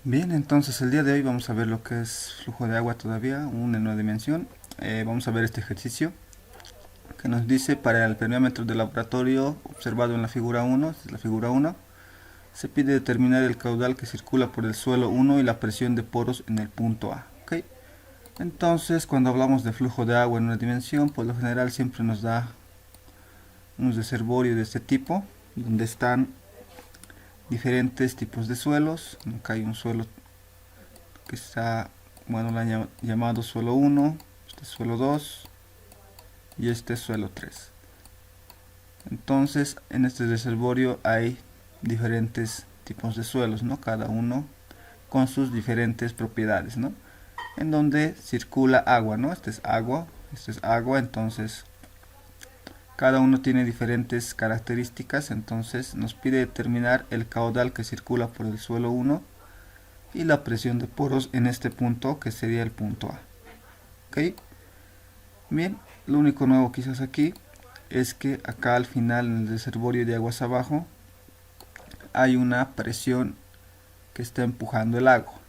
Bien, entonces el día de hoy vamos a ver lo que es flujo de agua todavía, en una dimensión. Vamos a ver este ejercicio que nos dice para el permeámetro de laboratorio observado en la figura 1, esta es la figura 1, se pide determinar el caudal que circula por el suelo 1 y la presión de poros en el punto A. ¿Ok? Entonces, cuando hablamos de flujo de agua en una dimensión, por lo general siempre nos da un reservorio de este tipo, donde están diferentes tipos de suelos. Acá hay un suelo que está, bueno, la llamado suelo 1, este es suelo 2 y este es suelo 3. Entonces, en este reservorio hay diferentes tipos de suelos, ¿no? Cada uno con sus diferentes propiedades, ¿no? En donde circula agua, ¿no? Este es agua, entonces cada uno tiene diferentes características, entonces nos pide determinar el caudal que circula por el suelo 1 y la presión de poros en este punto, que sería el punto A. ¿Ok? Bien, lo único nuevo quizás aquí es que acá al final en el reservorio de aguas abajo hay una presión que está empujando el agua.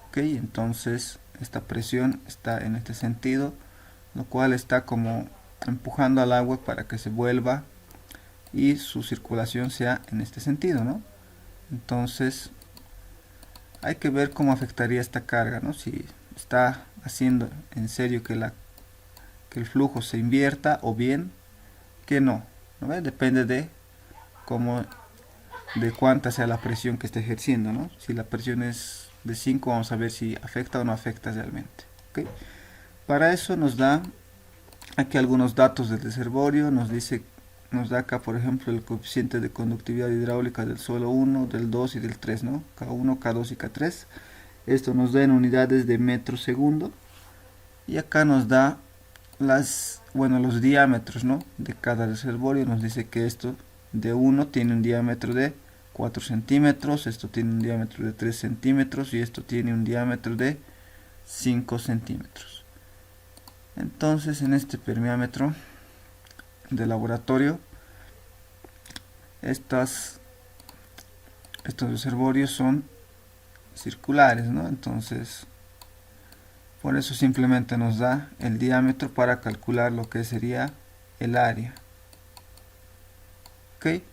¿Ok? Entonces esta presión está en este sentido, lo cual está como empujando al agua para que se vuelva y su circulación sea en este sentido, ¿no? Entonces hay que ver cómo afectaría esta carga, ¿no? Si está haciendo en serio que el flujo se invierta o bien que no, ¿no? Depende de cómo, de cuánta sea la presión que esté ejerciendo, ¿no? Si la presión es de 5, vamos a ver si afecta o no afecta realmente. ¿Okay? Para eso nos da aquí algunos datos del reservorio, nos da acá por ejemplo el coeficiente de conductividad hidráulica del suelo 1, del 2 y del 3, ¿no? K1, K2 y K3. Esto nos da en unidades de metro segundo. Y acá nos da los diámetros, ¿no? De cada reservorio. Nos dice que esto de 1 tiene un diámetro de 4 centímetros, esto tiene un diámetro de 3 centímetros y esto tiene un diámetro de 5 centímetros. Entonces en este permeámetro de laboratorio, estos reservorios son circulares, ¿no? Entonces por eso simplemente nos da el diámetro para calcular lo que sería el área. ¿Ok?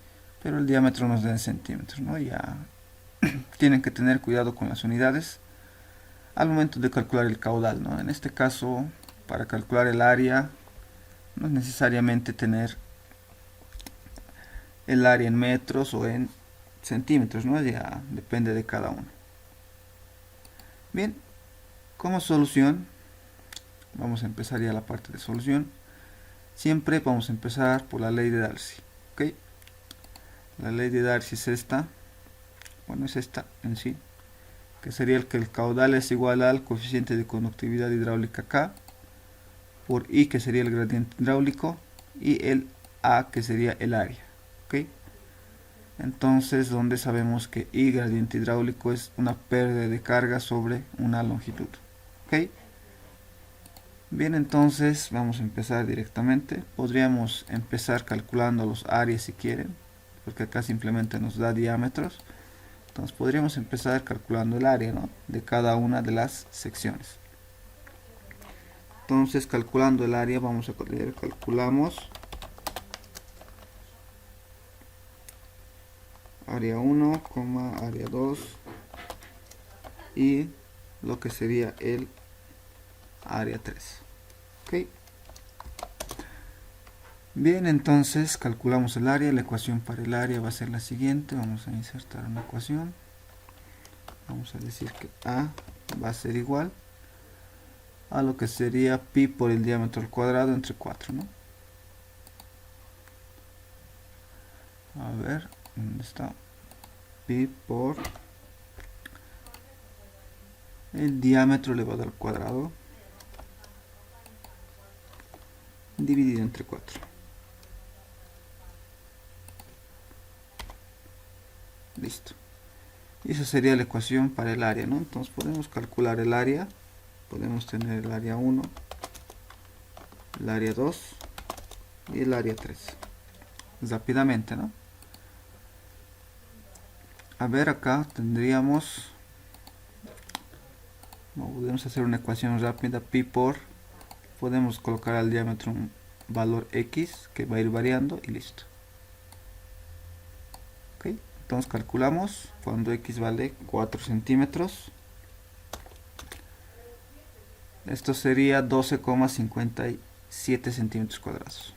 Pero el diámetro nos da en centímetros, ¿no? Ya tienen que tener cuidado con las unidades al momento de calcular el caudal, ¿no? En este caso, para calcular el área, no es necesariamente tener el área en metros o en centímetros, ¿no? Ya depende de cada uno. Bien, como solución, vamos a empezar ya la parte de solución. Siempre vamos a empezar por la ley de Darcy, ¿ok? La ley de Darcy es esta, bueno, es esta en sí, que sería el que el caudal es igual al coeficiente de conductividad hidráulica K por I, que sería el gradiente hidráulico, y el A, que sería el área. ¿Ok? Entonces, donde sabemos que I, gradiente hidráulico, es una pérdida de carga sobre una longitud. ¿Ok? Bien, entonces vamos a empezar directamente. Podríamos empezar calculando los áreas si quieren, porque acá simplemente nos da diámetros. Entonces podríamos empezar calculando el área, ¿no? De cada una de las secciones. Entonces calculando el área vamos a calculamos área 1, área 2 y lo que sería el área 3. ¿Ok? Bien, entonces calculamos el área. La ecuación para el área va a ser la siguiente. Vamos a insertar una ecuación. Vamos a decir que A va a ser igual a lo que sería pi por el diámetro al cuadrado entre 4, ¿no? A ver, ¿dónde está? Pi por el diámetro elevado al cuadrado dividido entre 4. Listo. Y esa sería la ecuación para el área, ¿no? Entonces podemos calcular el área. Podemos tener el área 1, el área 2 y el área 3. Rápidamente, ¿no? A ver, acá tendríamos Podemos hacer una ecuación rápida. Pi por, podemos colocar al diámetro un valor x que va a ir variando y listo. Ok, entonces calculamos cuando x vale 4 centímetros. Esto sería 12,57 centímetros cuadrados.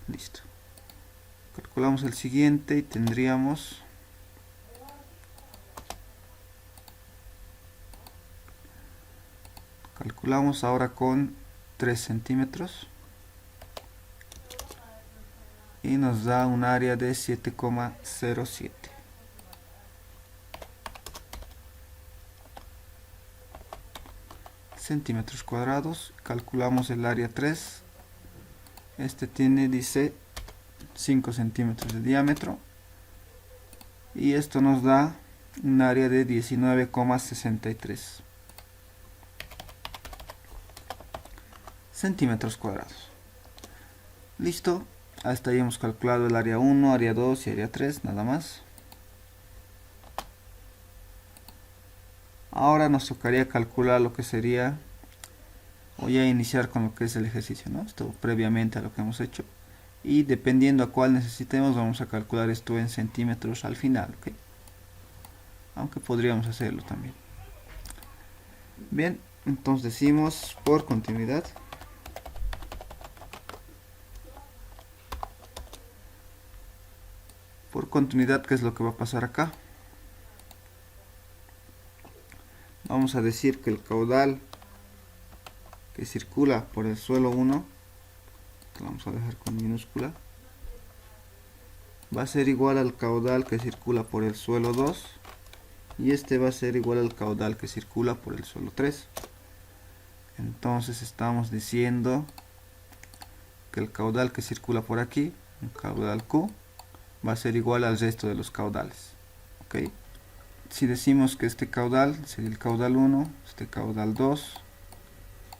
Listo. Calculamos el siguiente y tendríamos calculamos ahora con 3 centímetros y nos da un área de 7,07 centímetros cuadrados. Calculamos el área 3. Este dice 5 centímetros de diámetro y esto nos da un área de 19,63 centímetros cuadrados. Listo, hasta ahí hemos calculado el área 1, área 2 y área 3, nada más. Ahora nos tocaría calcular lo que sería, o ya iniciar con lo que es el ejercicio, ¿no? Esto previamente a lo que hemos hecho. Y dependiendo a cuál necesitemos, vamos a calcular esto en centímetros al final, ¿ok? Aunque podríamos hacerlo también. Bien, entonces decimos por continuidad. Por continuidad, ¿qué es lo que va a pasar acá? Vamos a decir que el caudal que circula por el suelo 1, que vamos a dejar con minúscula, va a ser igual al caudal que circula por el suelo 2 y este va a ser igual al caudal que circula por el suelo 3. Entonces estamos diciendo que el caudal que circula por aquí, un caudal Q, va a ser igual al resto de los caudales. ¿Ok? Si decimos que este caudal sería el caudal 1, este caudal 2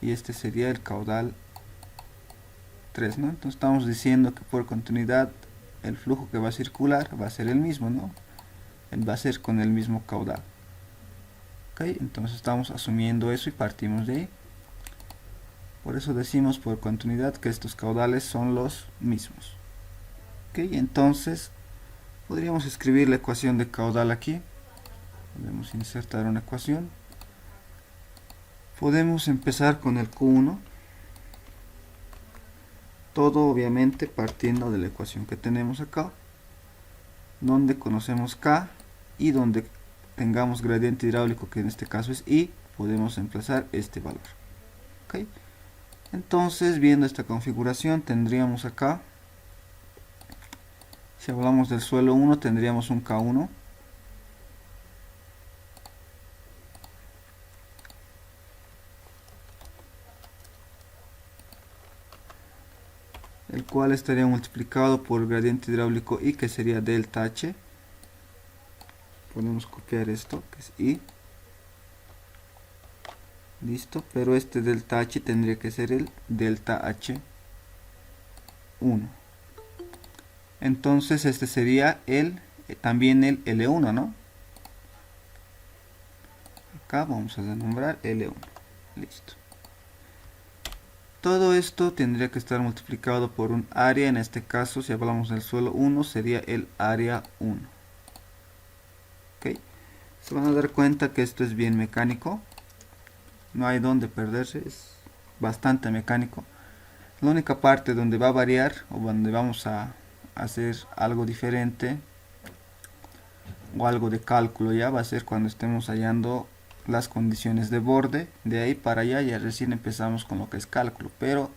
y este sería el caudal 3, ¿no? Entonces estamos diciendo que por continuidad el flujo que va a circular va a ser el mismo, ¿no? Va a ser con el mismo caudal. ¿Ok? Entonces estamos asumiendo eso y partimos de ahí. Por eso decimos por continuidad que estos caudales son los mismos. ¿Ok? Entonces podríamos escribir la ecuación de caudal aquí. Podemos insertar una ecuación. Podemos empezar con el Q1. Todo obviamente partiendo de la ecuación que tenemos acá, donde conocemos K y donde tengamos gradiente hidráulico, que en este caso es I, podemos emplazar este valor. ¿Okay? Entonces, viendo esta configuración, tendríamos acá, si hablamos del suelo 1, tendríamos un K1, el cual estaría multiplicado por el gradiente hidráulico I, que sería delta H. Podemos copiar esto, que es I. Listo, pero este delta H tendría que ser el delta H1. Entonces este sería también el L1, ¿no? Acá vamos a nombrar L1. Listo. Todo esto tendría que estar multiplicado por un área. En este caso, si hablamos del suelo 1, sería el área 1. ¿Ok? Se van a dar cuenta que esto es bien mecánico. No hay donde perderse, es bastante mecánico. La única parte donde va a variar o donde vamos a hacer algo diferente o algo de cálculo ya va a ser cuando estemos hallando las condiciones de borde. De ahí para allá ya recién empezamos con lo que es cálculo, pero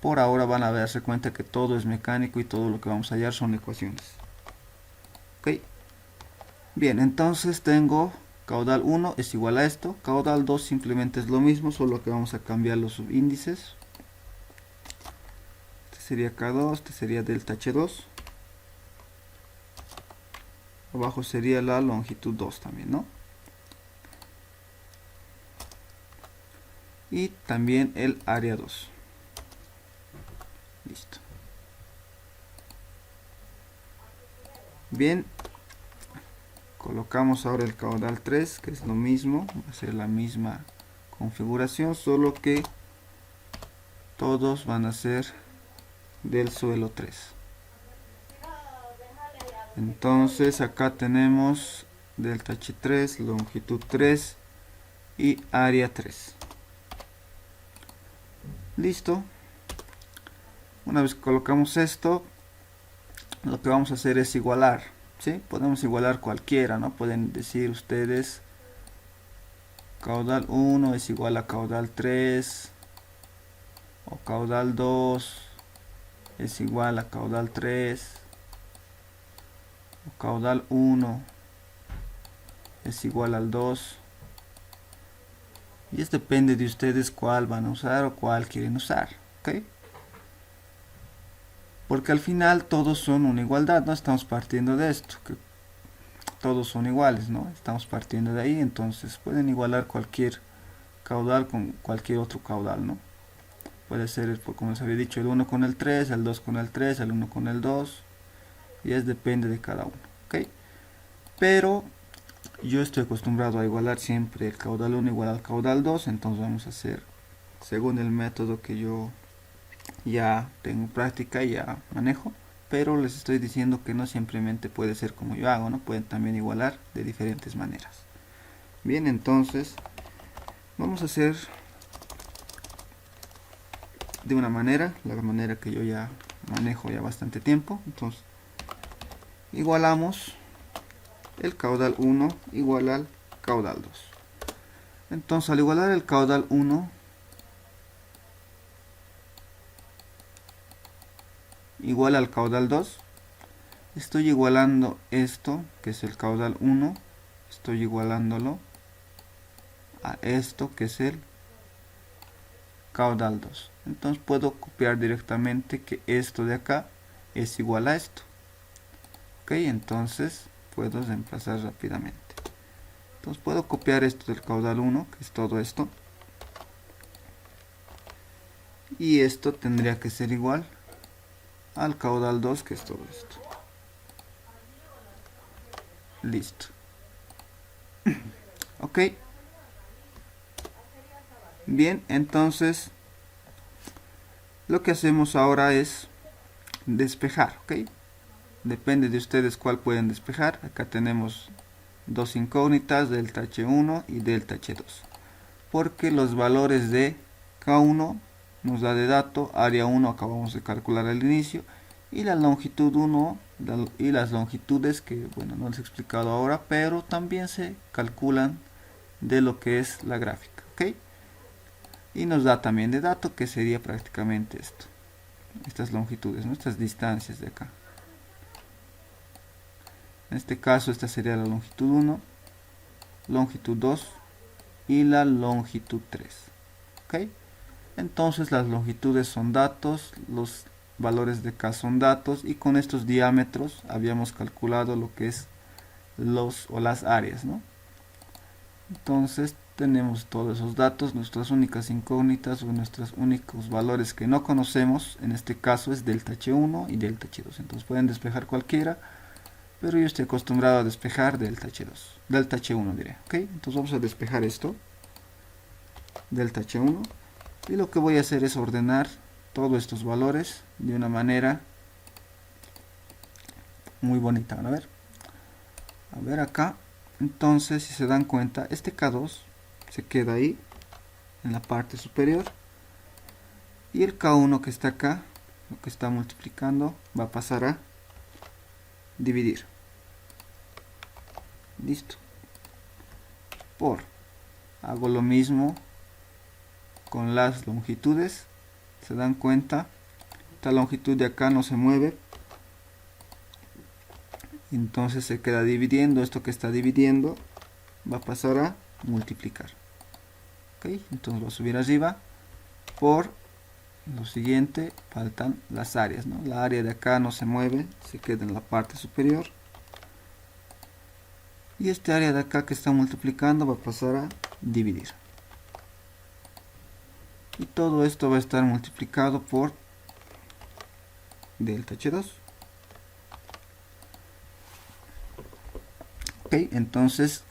por ahora van a darse cuenta que todo es mecánico y todo lo que vamos a hallar son ecuaciones. Ok, bien, entonces tengo caudal 1 es igual a esto, caudal 2 simplemente es lo mismo, solo que vamos a cambiar los subíndices. Este sería K2, este sería delta H2. Abajo sería la longitud 2 también, ¿no? Y también el área 2. Listo. Bien, colocamos ahora el caudal 3, que es lo mismo, va a ser la misma configuración, solo que todos van a ser del suelo 3. Entonces acá tenemos delta h3, longitud 3 y área 3. Listo. Una vez que colocamos esto, lo que vamos a hacer es igualar, ¿sí? Podemos igualar cualquiera, ¿no? Pueden decir ustedes caudal 1 es igual a caudal 3, o caudal 2 es igual a caudal 3, o caudal 1 es igual al 2. Y es depende de ustedes cuál van a usar o cuál quieren usar, ¿ok? Porque al final todos son una igualdad, ¿no? Estamos partiendo de esto, que todos son iguales, ¿no? Estamos partiendo de ahí, entonces pueden igualar cualquier caudal con cualquier otro caudal, ¿no? Puede ser, como les había dicho, el 1 con el 3, el 2 con el 3, el 1 con el 2, y es depende de cada uno, ¿ok? Pero yo estoy acostumbrado a igualar siempre el caudal 1 igual al caudal 2, entonces vamos a hacer según el método que yo ya tengo práctica y ya manejo, pero les estoy diciendo que no simplemente puede ser como yo hago, ¿no? Pueden también igualar de diferentes maneras. Bien, entonces vamos a hacer de una manera, la manera que yo ya manejo ya bastante tiempo. Entonces igualamos el caudal 1 igual al caudal 2. Entonces al igualar el caudal 1 igual al caudal 2, estoy igualando esto, que es el caudal 1, estoy igualándolo a esto, que es el caudal 2. Entonces puedo copiar directamente que esto de acá es igual a esto. Ok, entonces puedo reemplazar rápidamente. Entonces puedo copiar esto del caudal 1, que es todo esto. Y esto tendría que ser igual al caudal 2, que es todo esto. Listo. Ok. Bien, entonces lo que hacemos ahora es despejar, ¿ok? Depende de ustedes cuál pueden despejar. Acá tenemos dos incógnitas, delta H1 y delta H2. Porque los valores de K1 nos da de dato, área 1 acabamos de calcular al inicio, y la longitud 1 y las longitudes que, bueno, no les he explicado ahora, pero también se calculan de lo que es la gráfica, ¿ok? Y nos da también de dato que sería prácticamente esto, estas longitudes, ¿no? Estas distancias de acá. En este caso esta sería la longitud 1, longitud 2 y la longitud 3, ¿ok? Entonces las longitudes son datos, los valores de K son datos, y con estos diámetros habíamos calculado lo que es los o las áreas, ¿no? Entonces tenemos todos esos datos, nuestras únicas incógnitas o nuestros únicos valores que no conocemos, en este caso es delta H1 y delta H2. Entonces pueden despejar cualquiera, pero yo estoy acostumbrado a despejar delta H2, delta H1 diré, ¿ok? Entonces vamos a despejar esto, delta H1, y lo que voy a hacer es ordenar todos estos valores de una manera muy bonita. A ver acá. Entonces, si se dan cuenta, este K2 se queda ahí en la parte superior, y el K1 que está acá, lo que está multiplicando, va a pasar a dividir. Listo. Hago lo mismo con las longitudes. Se dan cuenta, esta longitud de acá no se mueve, entonces se queda dividiendo. Esto que está dividiendo va a pasar a multiplicar. Ok, entonces va a subir arriba. Por lo siguiente faltan las áreas, ¿no? La área de acá no se mueve, se queda en la parte superior, y este área de acá que está multiplicando va a pasar a dividir. Y todo esto va a estar multiplicado por delta H2. Ok, entonces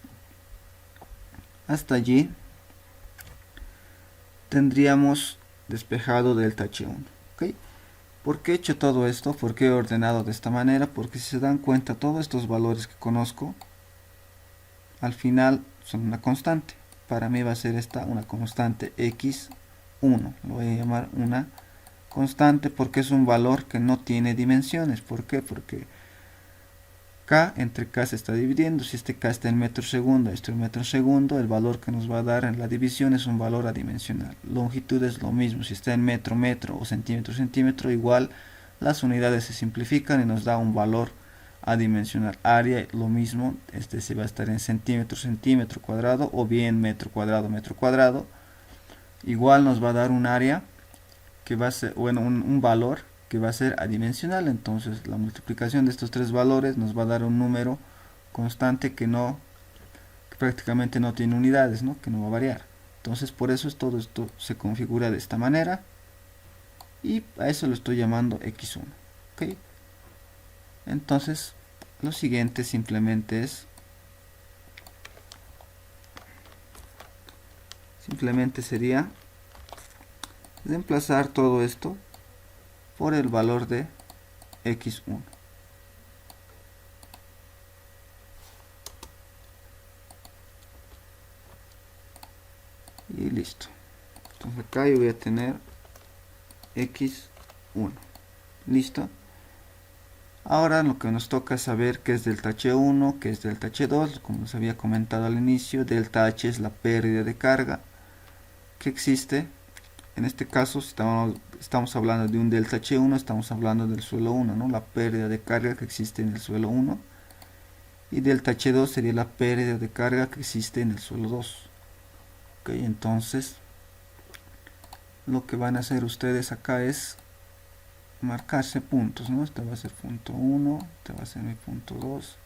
hasta allí tendríamos despejado delta H1. ¿Ok? ¿Por qué he hecho todo esto? ¿Por qué he ordenado de esta manera? Porque si se dan cuenta, todos estos valores que conozco al final son una constante. Para mí va a ser esta una constante x1. Lo voy a llamar una constante porque es un valor que no tiene dimensiones. ¿Por qué? Porque K entre K se está dividiendo. Si este K está en metros segundo, esto en metros segundo, el valor que nos va a dar en la división es un valor adimensional. Longitud es lo mismo. Si está en metro, metro o centímetro, centímetro, igual las unidades se simplifican y nos da un valor adimensional. Área, lo mismo. Este se va a estar en centímetro, centímetro cuadrado o bien metro cuadrado, metro cuadrado. Igual nos va a dar un área que va a ser, bueno, un valor que va a ser adimensional. Entonces la multiplicación de estos tres valores nos va a dar un número constante que prácticamente no tiene unidades, ¿no? Que no va a variar. Entonces por eso todo esto se configura de esta manera y a eso lo estoy llamando x1. ¿Ok? Entonces lo siguiente simplemente sería reemplazar todo esto por el valor de x1. Y listo. Entonces acá yo voy a tener x1. Listo. Ahora lo que nos toca es saber qué es delta H1, qué es delta H2. Como les había comentado al inicio, delta H es la pérdida de carga que existe. En este caso, si estamos hablando de un delta H1, estamos hablando del suelo 1, ¿no? La pérdida de carga que existe en el suelo 1. Y delta H2 sería la pérdida de carga que existe en el suelo 2. Ok, entonces lo que van a hacer ustedes acá es marcarse puntos, ¿no? Este va a ser punto 1, este va a ser mi punto 2,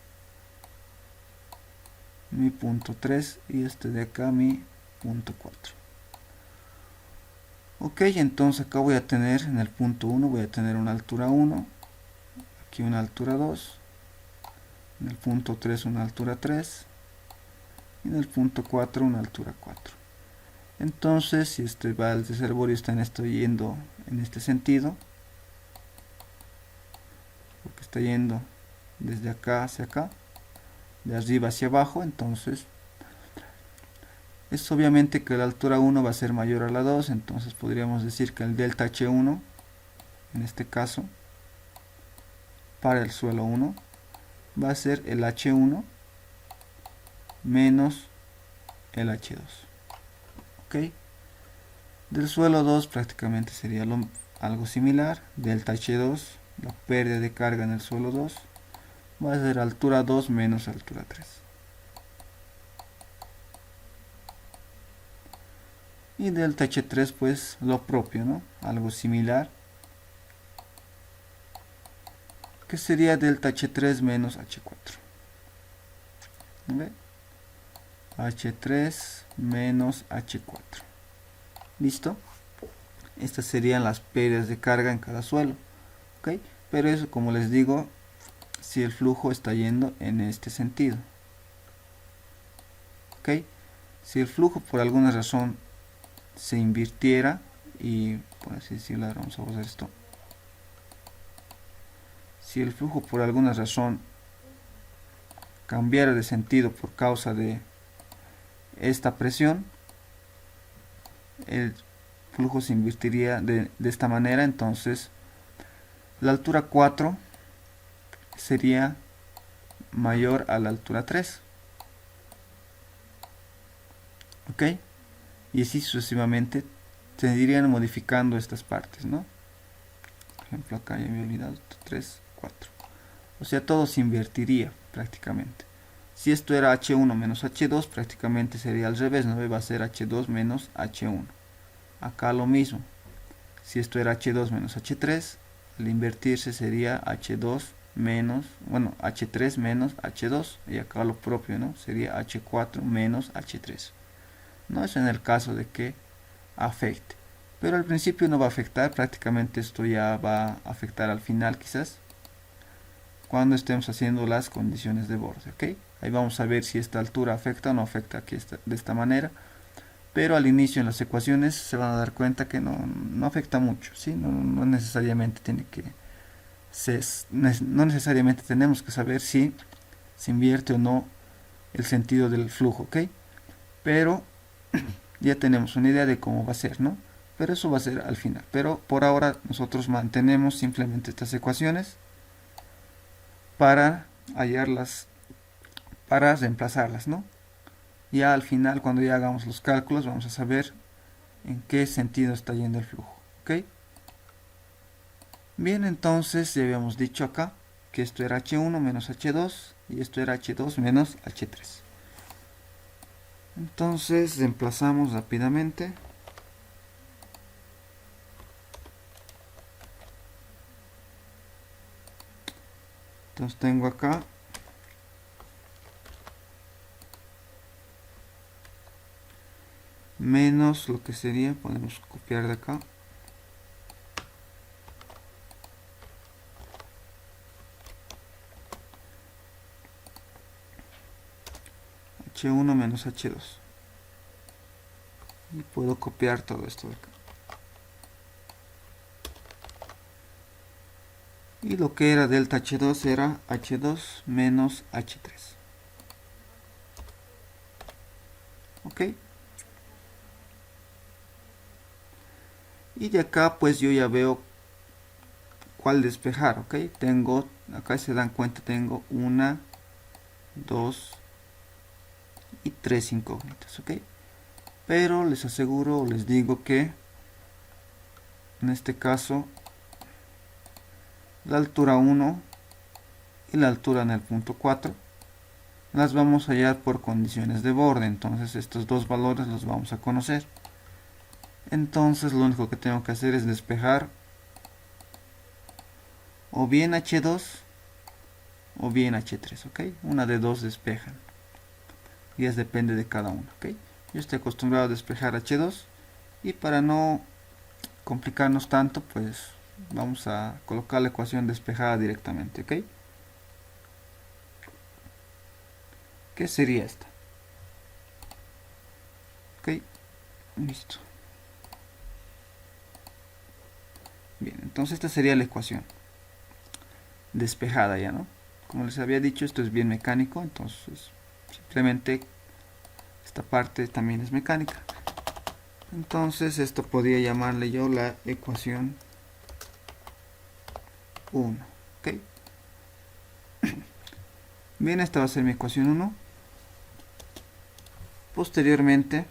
mi punto 3 y este de acá mi punto 4. Ok, entonces acá voy a tener en el punto 1 voy a tener una altura 1, aquí una altura 2, en el punto 3 una altura 3 y en el punto 4 una altura 4. Entonces si este reservorio está yendo en este sentido, porque está yendo desde acá hacia acá, de arriba hacia abajo, entonces es obviamente que la altura 1 va a ser mayor a la 2, entonces podríamos decir que el delta H1, en este caso, para el suelo 1, va a ser el H1 menos el H2. ¿Ok? Del suelo 2 prácticamente sería algo similar, delta H2, la pérdida de carga en el suelo 2, va a ser altura 2 menos altura 3. Y delta H3 pues lo propio, ¿no? Algo similar, que sería delta H3 menos H4. ¿Ve? H3 menos H4. ¿Listo? Estas serían las pérdidas de carga en cada suelo. ¿Ok? Pero eso, como les digo, si el flujo está yendo en este sentido. ¿Ok? Si el flujo por alguna razón se invirtiera y, por así decirlo, vamos a usar esto. Si el flujo por alguna razón cambiara de sentido por causa de esta presión, el flujo se invertiría de esta manera, entonces la altura 4 sería mayor a la altura 3. ¿Ok? Y así sucesivamente se irían modificando estas partes, ¿no? Por ejemplo, acá ya me he olvidado, 3, 4. O sea, todo se invertiría prácticamente. Si esto era H1 menos H2, prácticamente sería al revés, ¿no? Va a ser H2 menos H1. Acá lo mismo. Si esto era H2 menos H3, al invertirse sería H2 menos, bueno, H3 menos H2. Y acá lo propio, ¿no? Sería H4 menos H3. No es en el caso de que afecte. Pero al principio no va a afectar, prácticamente esto ya va a afectar al final quizás. cuando estemos haciendo las condiciones de borde, ¿ok? Ahí vamos a ver si esta altura afecta o no afecta aquí de esta manera. Pero al inicio en las ecuaciones se van a dar cuenta que no afecta mucho, ¿sí? No necesariamente tiene que no necesariamente tenemos que saber si se invierte o no el sentido del flujo, ¿ok? Pero ya tenemos una idea de cómo va a ser, ¿no? Pero eso va a ser al final. Pero por ahora nosotros mantenemos simplemente estas ecuaciones para hallarlas, para reemplazarlas, ¿no? Ya al final, cuando ya hagamos los cálculos, vamos a saber en qué sentido está yendo el flujo, ¿ok? Bien, entonces ya habíamos dicho acá que esto era H1 menos H2 y esto era H2 menos H3. Entonces reemplazamos rápidamente. Entonces tengo acá menos lo que sería, podemos copiar de acá, H1 menos H2, y puedo copiar todo esto de acá. Y lo que era delta H2 era H2 menos H3. Ok. Y de acá pues yo ya veo cuál despejar, ok. Tengo, acá se dan cuenta, tengo una, dos y tres incógnitas, ok. Pero les aseguro o les digo que en este caso la altura 1 y la altura en el punto 4 las vamos a hallar por condiciones de borde. Entonces estos dos valores los vamos a conocer. Entonces lo único que tengo que hacer es despejar o bien H2 o bien H3, ok. Una de dos despejan y es depende de cada uno, ok. Yo estoy acostumbrado a despejar H2 y para no complicarnos tanto pues vamos a colocar la ecuación despejada directamente, ok. ¿Qué sería esta? Ok, listo. Bien, entonces esta sería la ecuación despejada ya, ¿no? Como les había dicho, esto es bien mecánico, entonces simplemente esta parte también es mecánica. Entonces esto podría llamarle yo la ecuación 1, ¿ok? Bien, esta va a ser mi ecuación 1. Posteriormente,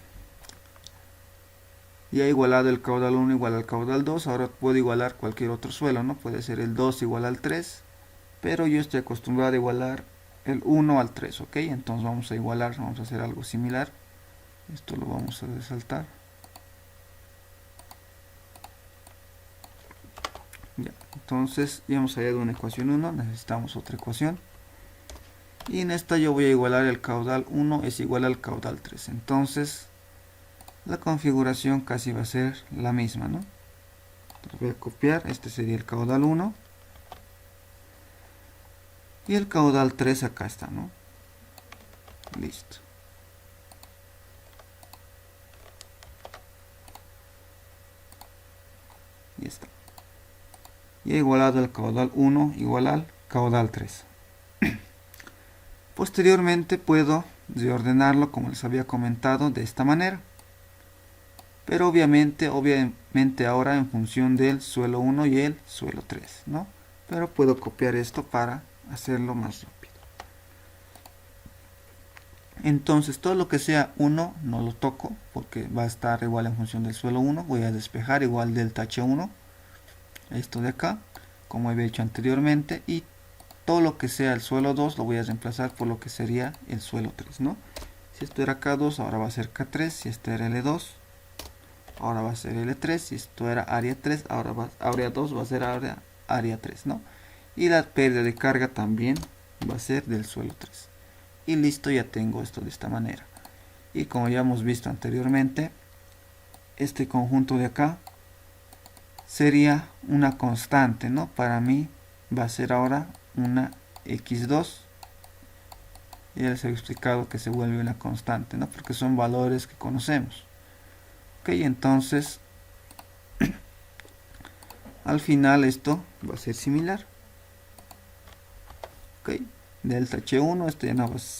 ya he igualado el caudal 1 igual al caudal 2, ahora puedo igualar cualquier otro suelo, ¿no? Puede ser el 2 igual al 3, pero yo estoy acostumbrado a igualar el 1 al 3, ¿ok? Entonces vamos a igualar, vamos a hacer algo similar. Esto lo vamos a resaltar. Ya, entonces ya hemos hallado una ecuación 1, necesitamos otra ecuación. Y en esta yo voy a igualar el caudal 1 es igual al caudal 3. Entonces la configuración casi va a ser la misma, ¿no? Entonces voy a copiar, este sería el caudal 1. Y el caudal 3 acá está, ¿no? Listo. Y está. Y he igualado el caudal 1 igual al caudal 3. Posteriormente puedo reordenarlo como les había comentado de esta manera. Pero obviamente ahora en función del suelo 1 y el suelo 3, ¿no? Pero puedo copiar esto para hacerlo más rápido. Entonces todo lo que sea 1 no lo toco porque va a estar igual en función del suelo 1. Voy a despejar igual delta H1, esto de acá, como había hecho anteriormente, y todo lo que sea el suelo 2 lo voy a reemplazar por lo que sería el suelo 3, ¿no? Si esto era K2, ahora va a ser K3, si esto era L2, ahora va a ser L3, si esto era área 3, área 2 va a ser área 3, ¿no? Y la pérdida de carga también va a ser del suelo 3. Y listo, ya tengo esto de esta manera. Y como ya hemos visto anteriormente, este conjunto de acá sería una constante, ¿no? Para mí va a ser ahora una x2. Ya les he explicado que se vuelve una constante, ¿no? Porque son valores que conocemos. Ok, entonces al final esto va a ser similar. Ok, delta h1,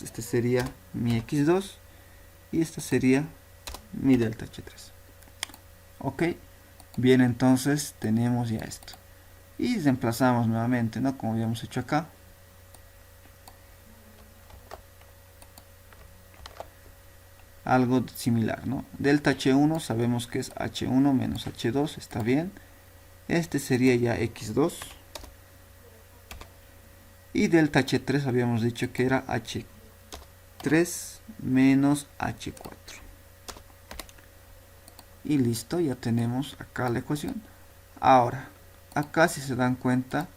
este sería mi x2 y esta sería mi delta h3. Ok, bien, entonces tenemos ya esto. Y reemplazamos nuevamente, ¿no? Como habíamos hecho acá. Algo similar, ¿no? Delta h1 sabemos que es h1 menos h2, está bien. Este sería ya x2. Y delta h3 habíamos dicho que era h3 menos h4. Y listo, ya tenemos acá la ecuación. Ahora, acá si se dan cuenta,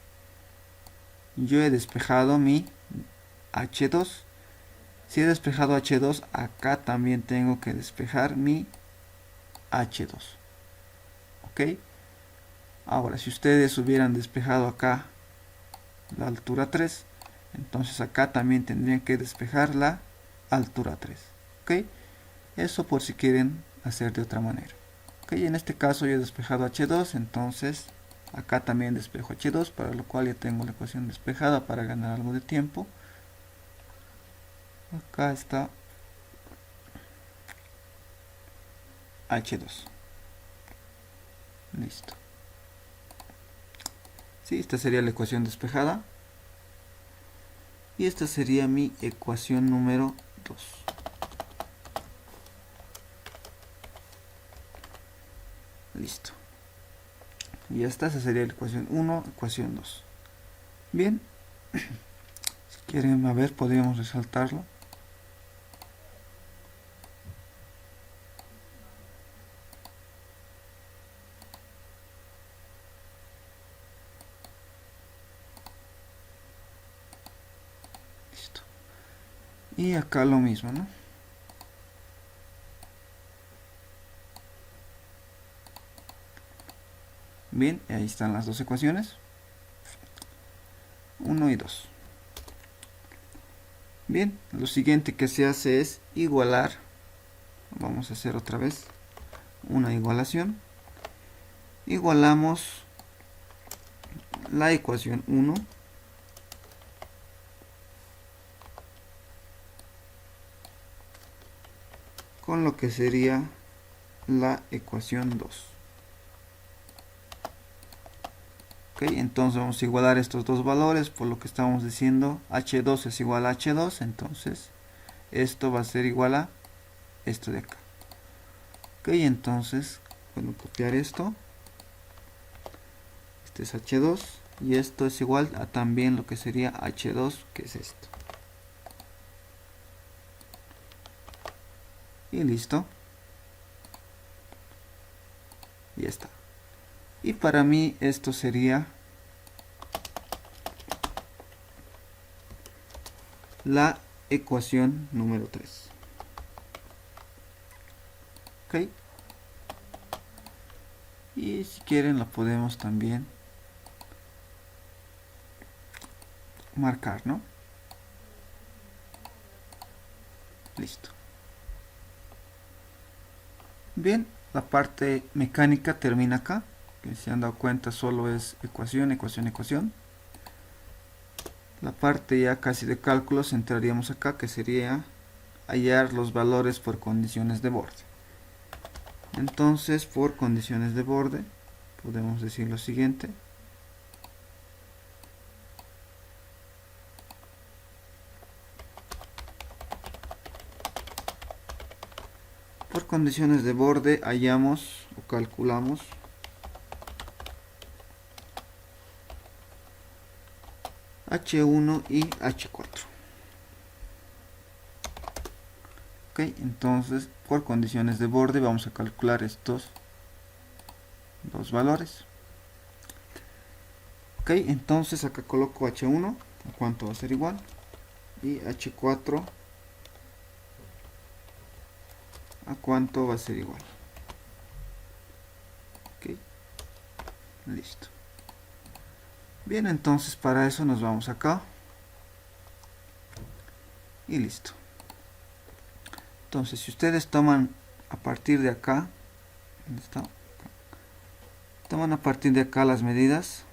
yo he despejado mi h2. Si he despejado h2, acá también tengo que despejar mi h2. ¿Ok? Ahora, si ustedes hubieran despejado acá la altura 3, entonces acá también tendrían que despejar la altura 3. ¿Ok? Eso por si quieren hacer de otra manera. Ok, en este caso yo he despejado h2, entonces acá también despejo h2, para lo cual ya tengo la ecuación despejada para ganar algo de tiempo. Acá está h2. Listo. Sí, esta sería la ecuación despejada. Y esta sería mi ecuación número 2. Listo. Y ya está, esa sería la ecuación 1, ecuación 2. Bien. Si quieren, a ver, podríamos resaltarlo. Listo. Y acá lo mismo, ¿no? Bien, ahí están las dos ecuaciones. 1 y 2. Bien, lo siguiente que se hace es igualar. Vamos a hacer otra vez una igualación. Igualamos la ecuación 1 con lo que sería la ecuación 2. Ok, entonces vamos a igualar estos dos valores, por lo que estamos diciendo h2 es igual a h2, entonces esto va a ser igual a esto de acá. Ok, entonces puedo copiar esto. Este es h2 y esto es igual a también lo que sería h2, que es esto. Y listo. Ya está. Y para mí esto sería la ecuación número 3. Ok. Y si quieren la podemos también marcar, ¿no? Listo. Bien, la parte mecánica termina acá. Que si han dado cuenta solo es ecuación, ecuación, ecuación. La parte ya casi de cálculos entraríamos acá, que sería hallar los valores por condiciones de borde. Entonces, por condiciones de borde, podemos decir lo siguiente. Por condiciones de borde hallamos o calculamos H1 y H4. Ok, entonces por condiciones de borde vamos a calcular estos dos valores. Ok, entonces acá coloco H1, ¿a cuánto va a ser igual? Y H4, ¿a cuánto va a ser igual? Ok, listo. Bien, entonces para eso nos vamos acá. y listo. Entonces si ustedes toman a partir de acá, ¿dónde está? Toman a partir de acá las medidas,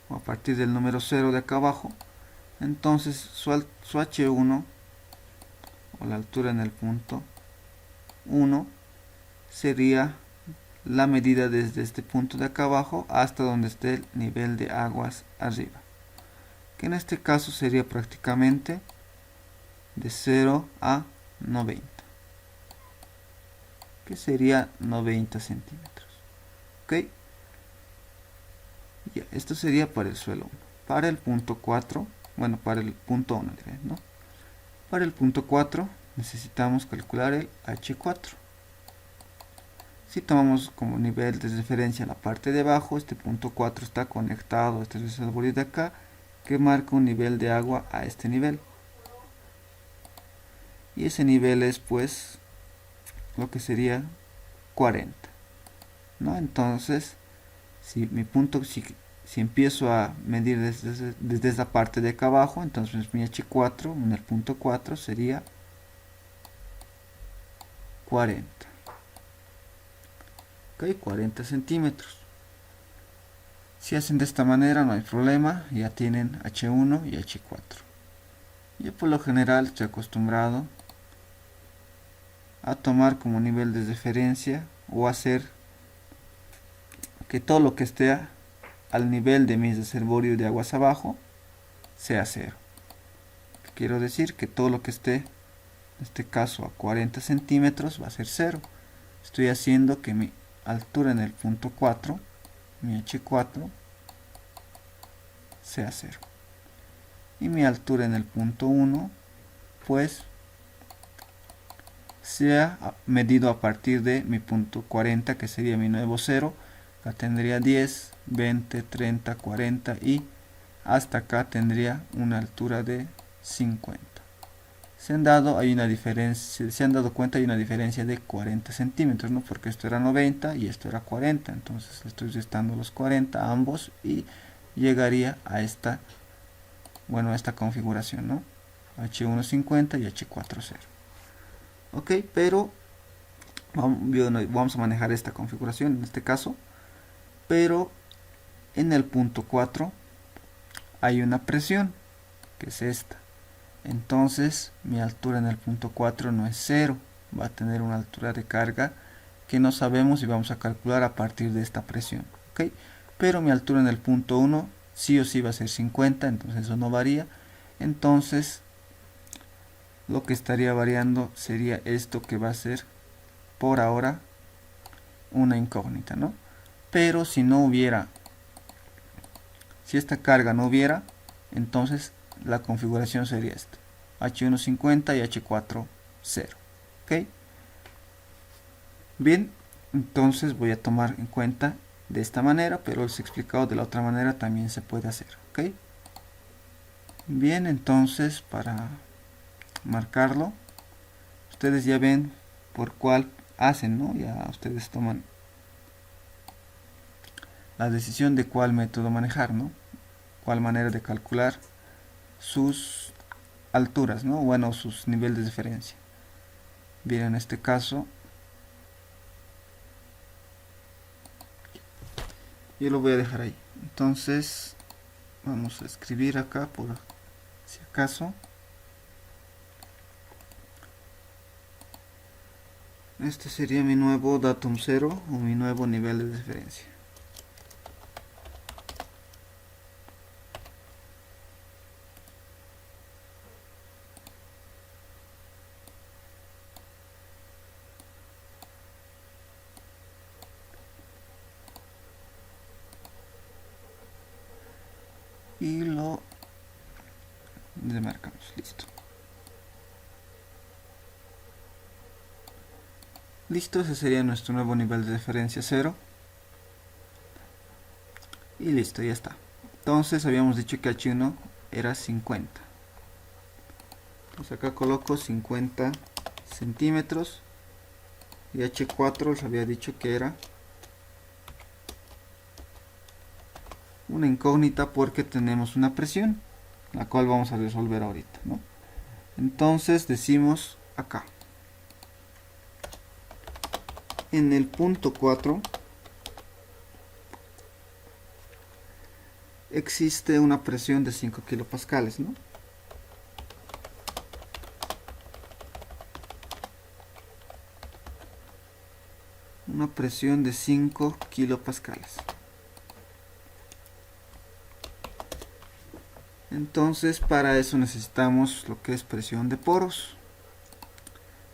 o a partir del número 0 de acá abajo, entonces su H1 o la altura en el punto 1 sería la medida desde este punto de acá abajo hasta donde esté el nivel de aguas arriba, que en este caso sería prácticamente de 0 a 90, que sería 90 centímetros. ¿Ok? Ya, esto sería para el suelo 1. Para el punto 4, bueno, para el punto 1, ¿no? Para el punto 4 necesitamos calcular el H4. Si tomamos como nivel de referencia la parte de abajo, este punto 4 está conectado a este reservorio de acá, que marca un nivel de agua a este nivel. Y ese nivel es pues lo que sería 40, ¿no? Entonces, si empiezo a medir desde esa parte de acá abajo, entonces mi H4 en el punto 4 sería 40. Ok, 40 centímetros. Si hacen de esta manera no hay problema, ya tienen H1 y H4. Yo por lo general estoy acostumbrado a tomar como nivel de referencia o hacer que todo lo que esté al nivel de mi reservorio de aguas abajo sea 0. Quiero decir que todo lo que esté, en este caso a 40 centímetros, va a ser 0. Estoy haciendo que mi altura en el punto 4, mi H4, sea 0. Y mi altura en el punto 1, pues, sea medido a partir de mi punto 40, que sería mi nuevo 0. Acá tendría 10, 20, 30, 40 y hasta acá tendría una altura de 50. Se han dado cuenta, hay una diferencia de 40 centímetros, ¿no? Porque esto era 90 y esto era 40, entonces estoy restando los 40 a ambos y llegaría a esta configuración, ¿no? H1 50 y H4 0. Ok, pero vamos a manejar esta configuración en este caso, pero en el punto 4 hay una presión, que es esta. Entonces mi altura en el punto 4 no es 0, va a tener una altura de carga que no sabemos y vamos a calcular a partir de esta presión. ¿Okay? Pero mi altura en el punto 1 sí o sí va a ser 50, entonces eso no varía. Entonces lo que estaría variando sería esto, que va a ser por ahora una incógnita, ¿no? Pero si esta carga no hubiera, entonces la configuración sería esta: H1 50 y H4 0. ¿Ok? Bien, entonces voy a tomar en cuenta de esta manera, pero les he explicado de la otra manera también se puede hacer. ¿Ok? Bien, entonces para marcarlo, ustedes ya ven por cuál hacen, ¿no? Ya ustedes toman la decisión de cuál método manejar, ¿no? Cuál manera de calcular sus alturas, ¿no? Bueno, sus niveles de diferencia. Bien, en este caso yo lo voy a dejar ahí. Entonces vamos a escribir acá por si acaso. Este sería mi nuevo datum 0 o mi nuevo nivel de diferencia. Y lo demarcamos, listo. Listo, ese sería nuestro nuevo nivel de diferencia 0. Y listo, ya está. Entonces habíamos dicho que H1 era 50. Entonces acá coloco 50 centímetros. Y H4 les había dicho que era una incógnita porque tenemos una presión. la cual vamos a resolver ahorita, ¿no? Entonces decimos acá, en el punto 4 existe una presión de 5 kilopascales, ¿no? Una presión de 5 kilopascales. Entonces para eso necesitamos lo que es presión de poros,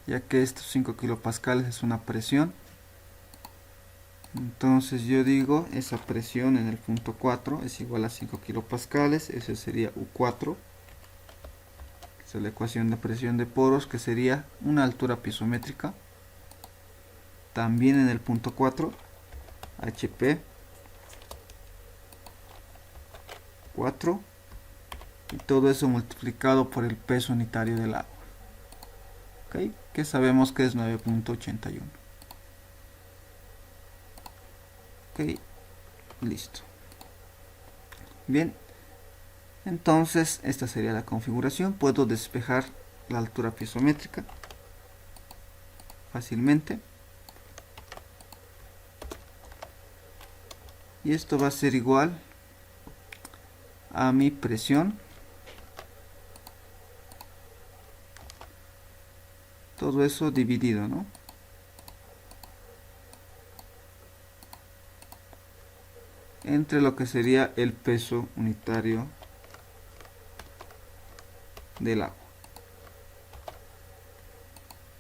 ya que estos 5 kilopascales es una presión. Entonces yo digo, esa presión en el punto 4 es igual a 5 kilopascales, eso sería U4. Esa es la ecuación de presión de poros, que sería una altura piezométrica. También en el punto 4, HP 4, y todo eso multiplicado por el peso unitario del agua, ¿okay? Que sabemos que es 9.81. Ok, listo. Bien, entonces esta sería la configuración. Puedo despejar la altura piezométrica fácilmente, y esto va a ser igual a mi presión, todo eso dividido, ¿no?, entre lo que sería el peso unitario del agua.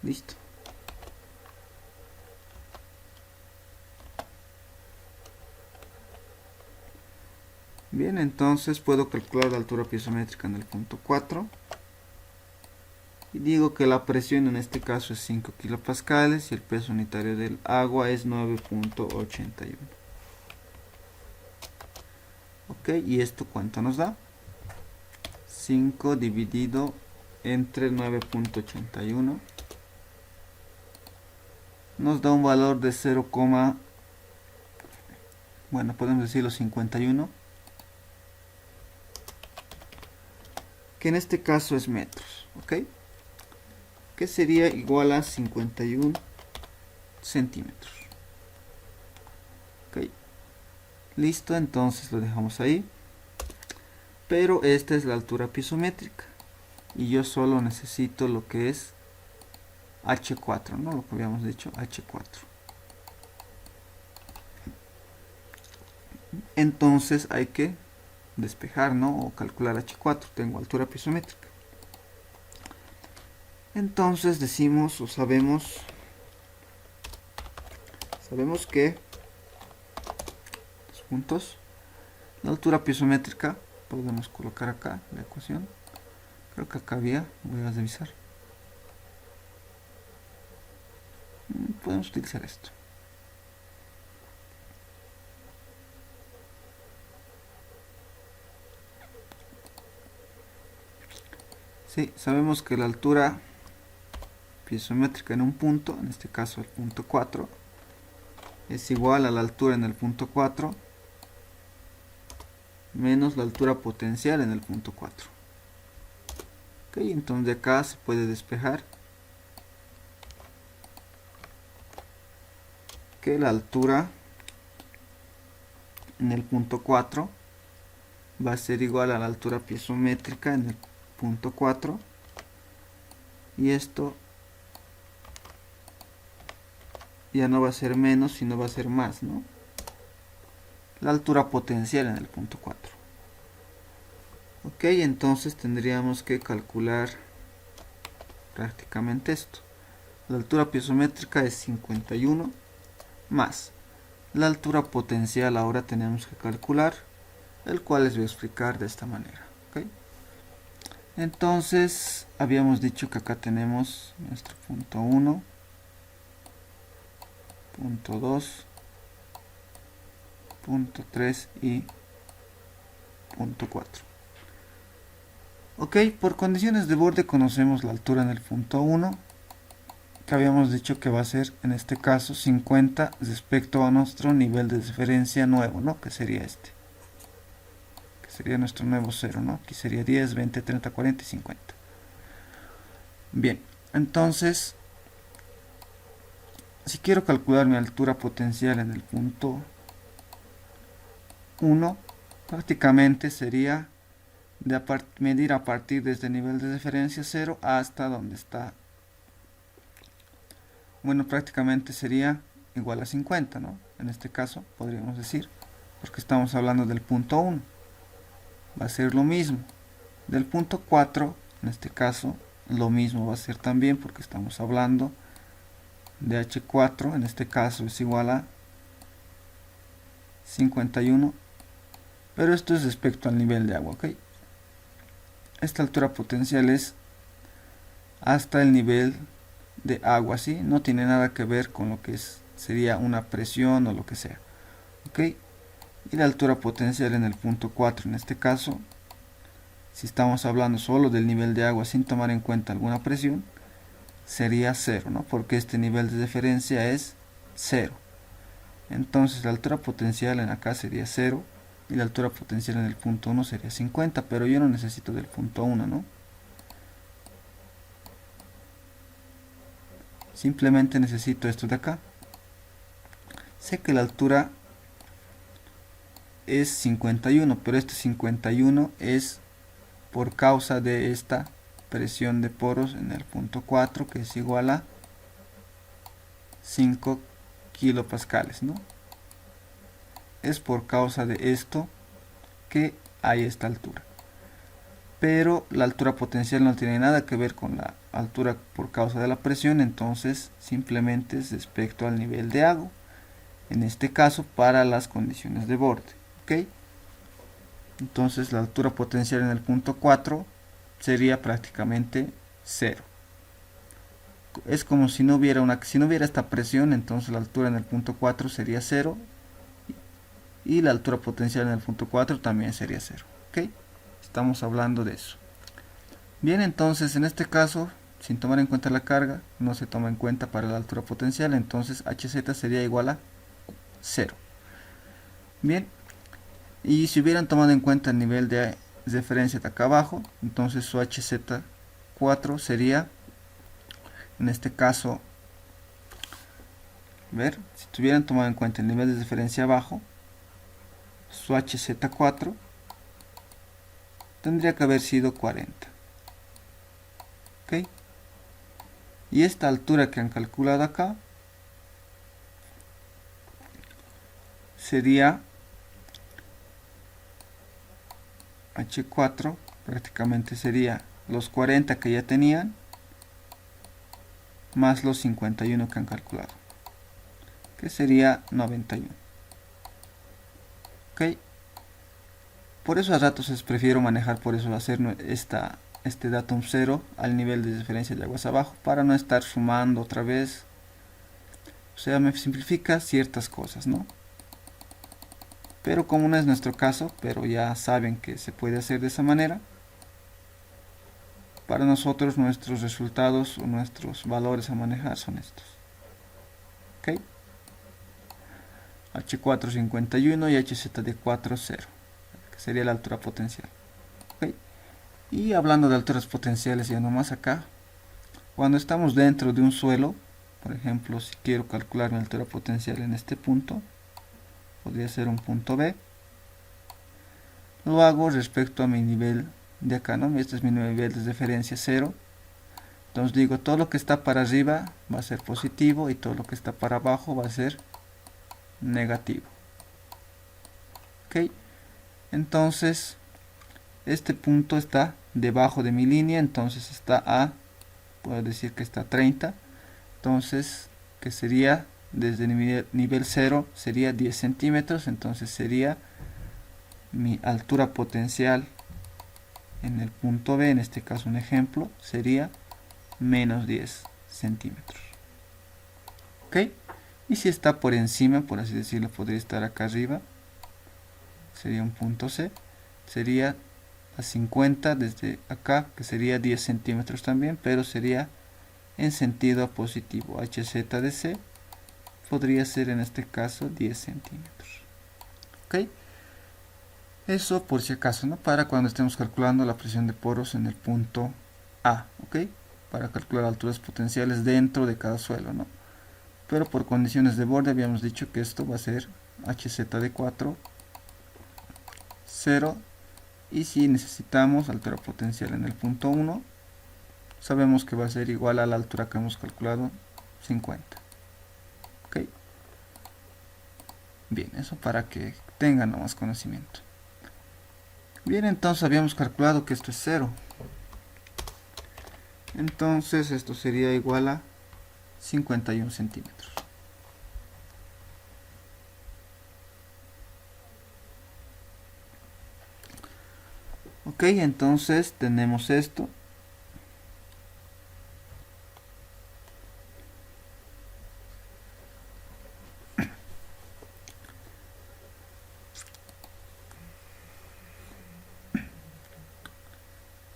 Listo. Bien, entonces puedo calcular la altura piezométrica en el punto 4. Y digo que la presión en este caso es 5 kilopascales y el peso unitario del agua es 9.81. Ok, ¿y esto cuánto nos da? 5 dividido entre 9.81 nos da un valor de 0, bueno, podemos decirlo 51, que en este caso es metros, ¿ok? Que sería igual a 51 centímetros. Ok, listo, entonces lo dejamos ahí. Pero esta es la altura piezométrica y yo solo necesito lo que es H4, ¿no? Lo que habíamos dicho, H4. Entonces hay que despejar, ¿no?, o calcular H4. Tengo altura piezométrica. Entonces decimos o sabemos que los puntos, la altura piezométrica, podemos colocar acá la ecuación. Creo que acá había, voy a revisar. Podemos utilizar esto. Sí, sabemos que la altura piezométrica en un punto, en este caso el punto 4, es igual a la altura en el punto 4 menos la altura potencial en el punto 4. Ok, entonces de acá se puede despejar que la altura en el punto 4 va a ser igual a la altura piezométrica en el punto 4, y esto ya no va a ser menos, sino va a ser más, ¿no?, la altura potencial en el punto 4. Ok, entonces tendríamos que calcular prácticamente esto. La altura piezométrica es 51 más la altura potencial. Ahora tenemos que calcular, el cual les voy a explicar de esta manera. ¿Okay? Entonces habíamos dicho que acá tenemos nuestro punto 1, punto 2, punto 3 y punto 4. Ok, por condiciones de borde conocemos la altura en el punto 1, que habíamos dicho que va a ser en este caso 50 respecto a nuestro nivel de referencia nuevo, ¿no?, que sería este, que sería nuestro nuevo 0, ¿no? Aquí sería 10, 20, 30, 40 y 50. Bien, entonces, si quiero calcular mi altura potencial en el punto 1, prácticamente sería de medir a partir de este nivel de referencia 0 hasta donde está. Bueno, prácticamente sería igual a 50, ¿no? En este caso podríamos decir, porque estamos hablando del punto 1. Va a ser lo mismo. Del punto 4, en este caso, lo mismo va a ser también, porque estamos hablando de H4, en este caso es igual a 51, pero esto es respecto al nivel de agua, ¿ok? Esta altura potencial es hasta el nivel de agua, ¿sí? No tiene nada que ver con lo que sería una presión o lo que sea, ¿ok? Y la altura potencial en el punto 4, en este caso, si estamos hablando solo del nivel de agua sin tomar en cuenta alguna presión, sería 0, ¿no? Porque este nivel de referencia es 0. Entonces la altura potencial en acá sería 0 y la altura potencial en el punto 1 sería 50, pero yo no necesito del punto 1, ¿no? Simplemente necesito esto de acá. Sé que la altura es 51, pero este 51 es por causa de esta presión de poros en el punto 4, que es igual a 5 kilopascales, ¿no? Es por causa de esto que hay esta altura. Pero la altura potencial no tiene nada que ver con la altura por causa de la presión, entonces simplemente es respecto al nivel de agua, en este caso para las condiciones de borde, ¿ok? Entonces la altura potencial en el punto 4 sería prácticamente 0. Es como si no hubiera esta presión, entonces la altura en el punto 4 sería 0 y la altura potencial en el punto 4 también sería 0, ¿ok? Estamos hablando de eso. Bien, entonces en este caso, sin tomar en cuenta la carga, no se toma en cuenta para la altura potencial, entonces Hz sería igual a 0. Bien, y si hubieran tomado en cuenta el nivel de referencia de acá abajo, entonces su Hz4 sería, en este caso, si tuvieran tomado en cuenta el nivel de referencia abajo, su Hz4 tendría que haber sido 40. ¿Ok? Y esta altura que han calculado acá sería H4, prácticamente sería los 40 que ya tenían más los 51 que han calculado, que sería 91. ¿Ok? Por eso a ratos prefiero manejar, por eso hacer este datum 0 al nivel de referencia de aguas abajo, para no estar sumando otra vez. O sea, me simplifica ciertas cosas, ¿no? Pero como no es nuestro caso, pero ya saben que se puede hacer de esa manera, para nosotros nuestros resultados o nuestros valores a manejar son estos. ¿Ok? H4 51 y HZ4 0, que sería la altura potencial. ¿Ok? Y hablando de alturas potenciales, ya nomás acá, cuando estamos dentro de un suelo, por ejemplo, si quiero calcular mi altura potencial en este punto, podría ser un punto B. Lo hago respecto a mi nivel de acá, ¿no? Este es mi nivel de referencia 0. Entonces digo, todo lo que está para arriba va a ser positivo y todo lo que está para abajo va a ser negativo. ¿Ok? Entonces, este punto está debajo de mi línea, entonces está a, puedo decir que está a 30. Entonces, que sería desde nivel 0 sería 10 centímetros, entonces sería mi altura potencial en el punto B, en este caso un ejemplo, sería menos 10 centímetros. ¿Ok? Y si está por encima, por así decirlo, podría estar acá arriba, sería un punto C, sería a 50 desde acá, que sería 10 centímetros también, pero sería en sentido positivo. Hz de C podría ser en este caso 10 centímetros. ¿Ok? Eso por si acaso, ¿no? Para cuando estemos calculando la presión de poros en el punto A, ¿ok? Para calcular alturas potenciales dentro de cada suelo, ¿no? Pero por condiciones de borde habíamos dicho que esto va a ser HZ de 4, 0, y si necesitamos altura potencial en el punto 1, sabemos que va a ser igual a la altura que hemos calculado, 50. ¿Ok? Bien, eso para que tengan más conocimiento. Bien, entonces habíamos calculado que esto es 0. Entonces esto sería igual a 51 centímetros. Ok, entonces tenemos esto.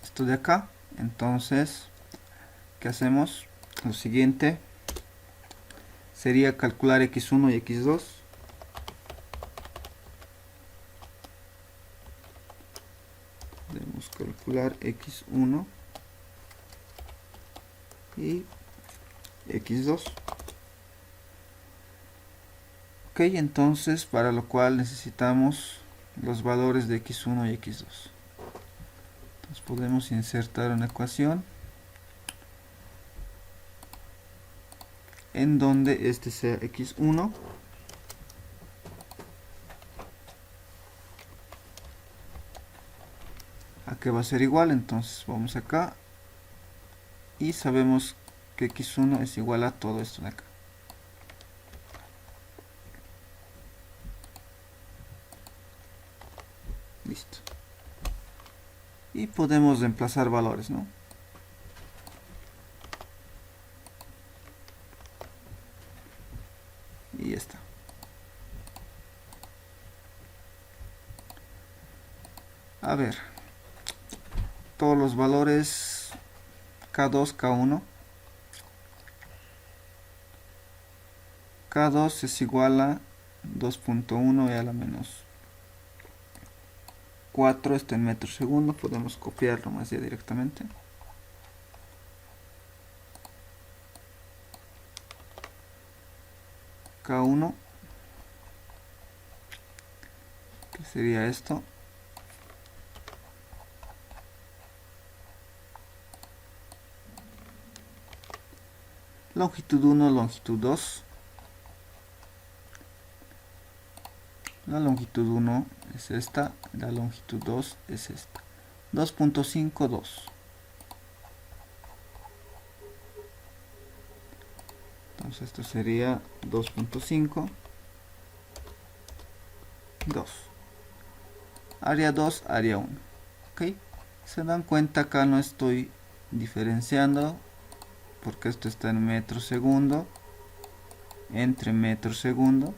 Esto de acá. Entonces, ¿qué hacemos? Lo siguiente sería calcular x1 y x2. Podemos calcular x1 y x2. Ok, entonces para lo cual necesitamos los valores de x1 y x2. Entonces podemos insertar una ecuación en donde este sea x1 a que va a ser igual. Entonces vamos acá y sabemos que x1 es igual a todo esto de acá. Listo. Y podemos reemplazar valores, ¿no? Y ya está. A ver, todos los valores K2, K1. K2 es igual a 2.1 y a la menos 4, está en metros segundo. Podemos copiarlo más ya directamente. K1, que sería esto. Longitud 1, longitud 2. La longitud 1 es esta, la longitud 2 es esta. 2.52. Entonces esto sería 2.5, 2. Área 2, área 1. ¿Ok? Se dan cuenta, acá no estoy diferenciando porque esto está en metros segundo, entre metros segundo.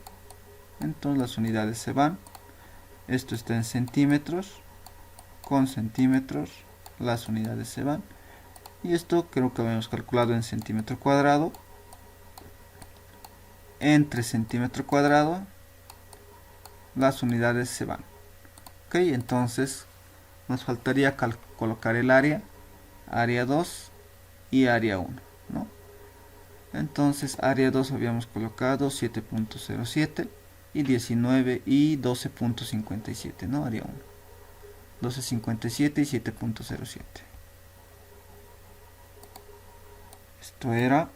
Entonces las unidades se van. Esto está en centímetros, con centímetros las unidades se van. Y esto creo que habíamos calculado en centímetro cuadrado. Entre centímetro cuadrado las unidades se van. Ok, entonces nos faltaría colocar el área, área 2 y área 1, ¿no? Entonces área 2 habíamos colocado 7.07 y 19 y 12.57, ¿no? Área 1. 12.57 y 7.07. Esto era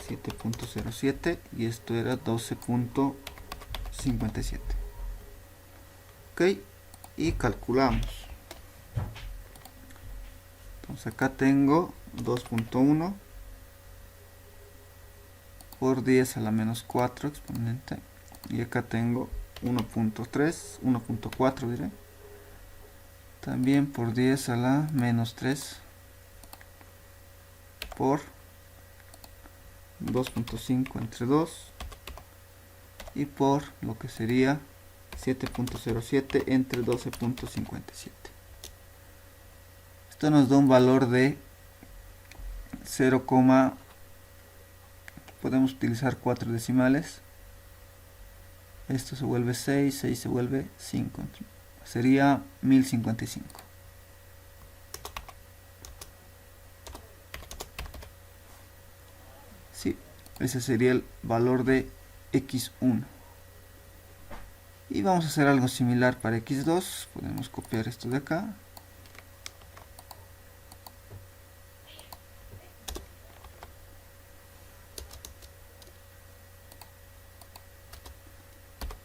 7.07 y esto era 12.57. Ok, y calculamos. Entonces acá tengo 2.1 por 10 a la menos 4 exponente, y acá tengo 1.3, 1.4 diré, también por 10 a la menos 3 por 2.5 entre 2 y por lo que sería 7.07 entre 12.57. Esto nos da un valor de 0, podemos utilizar 4 decimales, esto se vuelve 6, 6 se vuelve 5, sería 1055. Sí, ese sería el valor de x1. Y vamos a hacer algo similar para x2. Podemos copiar esto de acá.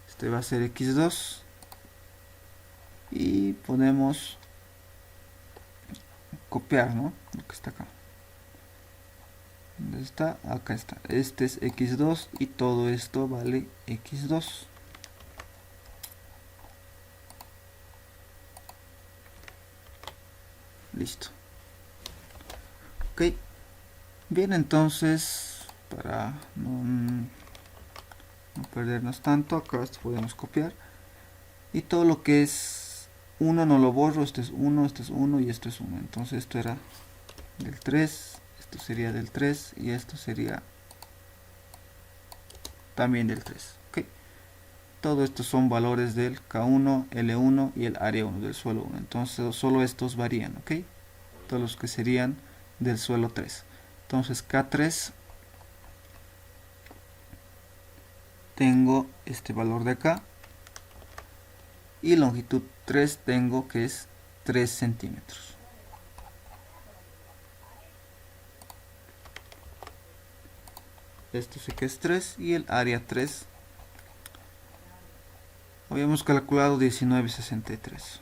Este va a ser x2. Y podemos copiar, ¿no? Lo que está acá. ¿Dónde está? Acá está. Este es x2 y todo esto vale x2. Listo. Ok. Bien, entonces, para no perdernos tanto, acá esto podemos copiar. Y todo lo que es 1 no lo borro. Este es 1, este es 1 y esto es 1. Entonces esto era del 3. Esto sería del 3 y esto sería también del 3. ¿Okay? Todo estos son valores del K1, L1 y el área 1 del suelo 1. Entonces solo estos varían. ¿Okay? Todos los que serían del suelo 3. Entonces K3 tengo este valor de acá. Y longitud 3 tengo que es 3 centímetros. Esto sí que es 3 y el área 3 habíamos calculado 19,63.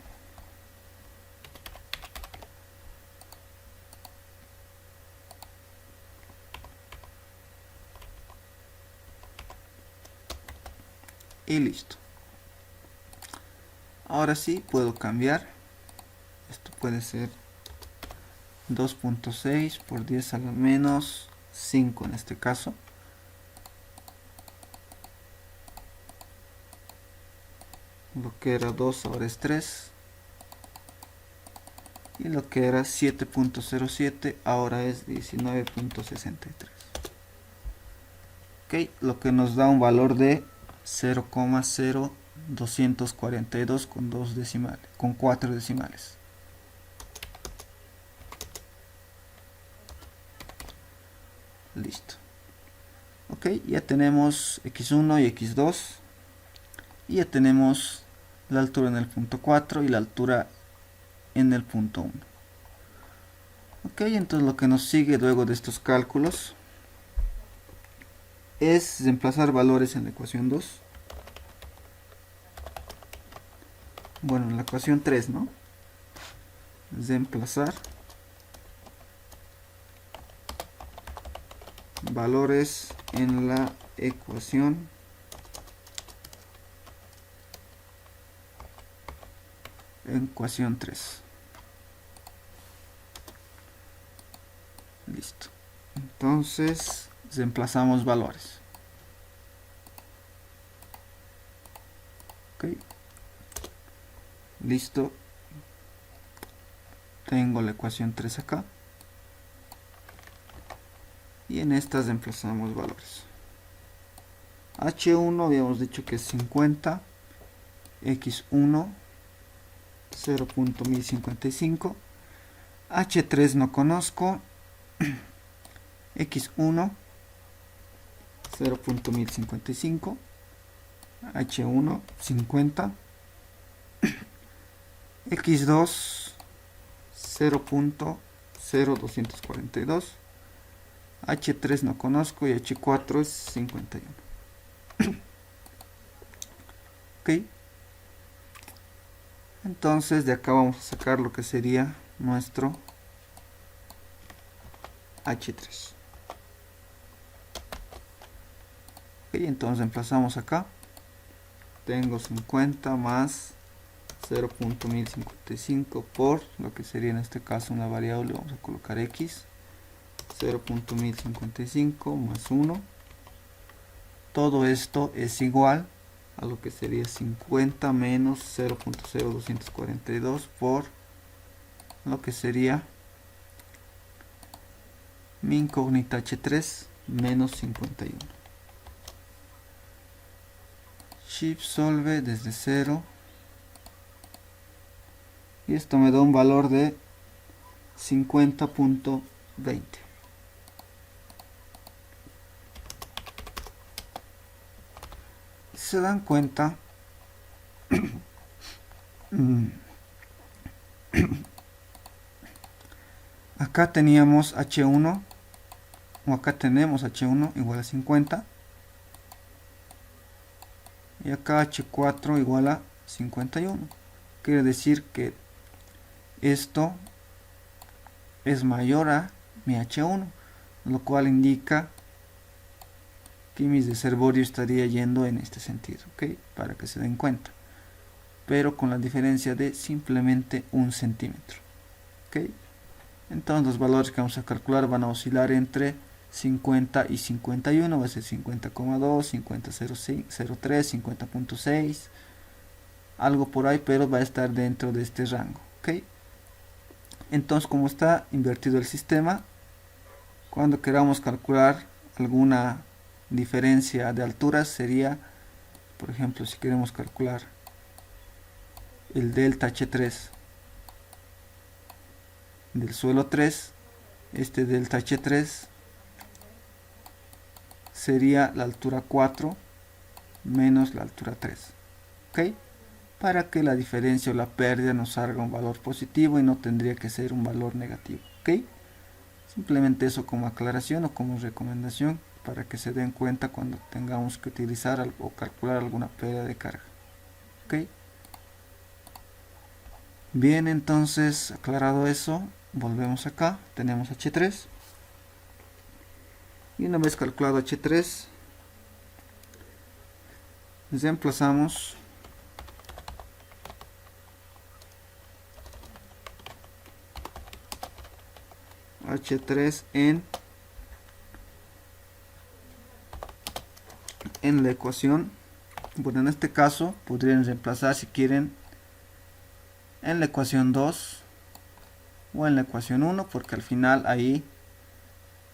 Y listo. Ahora sí puedo cambiar. Esto puede ser 2.6 por 10 a la menos 5 en este caso. Lo que era 2 ahora es 3. Y lo que era 7.07 ahora es 19.63. Ok, lo que nos da un valor de 0,0242 con 2 decimales, con 4 decimales. Listo. Ok, ya tenemos x1 y x2 y ya tenemos la altura en el punto 4 y la altura en el punto 1. Ok, entonces lo que nos sigue luego de estos cálculos es reemplazar valores en la ecuación 2. Bueno, en la ecuación 3, ¿no? Reemplazar valores en la ecuación 3. Listo. Entonces reemplazamos valores. Ok. Listo. Tengo la ecuación 3 acá. Y en estas reemplazamos valores. H1 habíamos dicho que es 50. X1 0.1055. H3 no conozco. X1 0.1055. H1 50. X2 0.0242. H3 no conozco y H4 es 51. Ok. Entonces de acá vamos a sacar lo que sería nuestro H3. Ok, entonces reemplazamos acá. Tengo 50 más 0.1055 por lo que sería en este caso una variable, vamos a colocar x. 0.1055 más 1. Todo esto es igual a lo que sería 50 menos 0.0242 por lo que sería mi incógnita H3 menos 51. shift solve desde 0 y esto me da un valor de 50.20. Si se dan cuenta, acá teníamos H1 o acá tenemos H1 igual a 50 y acá H4 igual a 51. Quiere decir que esto es mayor a mi H1, lo cual indica que mi deservorio estaría yendo en este sentido, ¿ok? Para que se den cuenta, pero con la diferencia de simplemente 1 centímetro, ¿ok? Entonces los valores que vamos a calcular van a oscilar entre 50 y 51, va a ser 50,2, 50,03, 50.6, algo por ahí, pero va a estar dentro de este rango, ¿ok? Entonces, como está invertido el sistema, cuando queramos calcular alguna diferencia de alturas sería, por ejemplo, si queremos calcular el delta H3 del suelo 3, este delta H3 sería la altura 4 menos la altura 3, ¿ok? Para que la diferencia o la pérdida nos salga un valor positivo y no tendría que ser un valor negativo, ¿ok? Simplemente eso como aclaración o como recomendación para que se den cuenta cuando tengamos que utilizar o calcular alguna pérdida de carga, ¿ok? Bien, entonces aclarado eso, volvemos acá, tenemos H3 y una vez calculado H3 reemplazamos H3 en la ecuación. Bueno, en este caso podrían reemplazar si quieren en la ecuación 2 o en la ecuación 1, porque al final ahí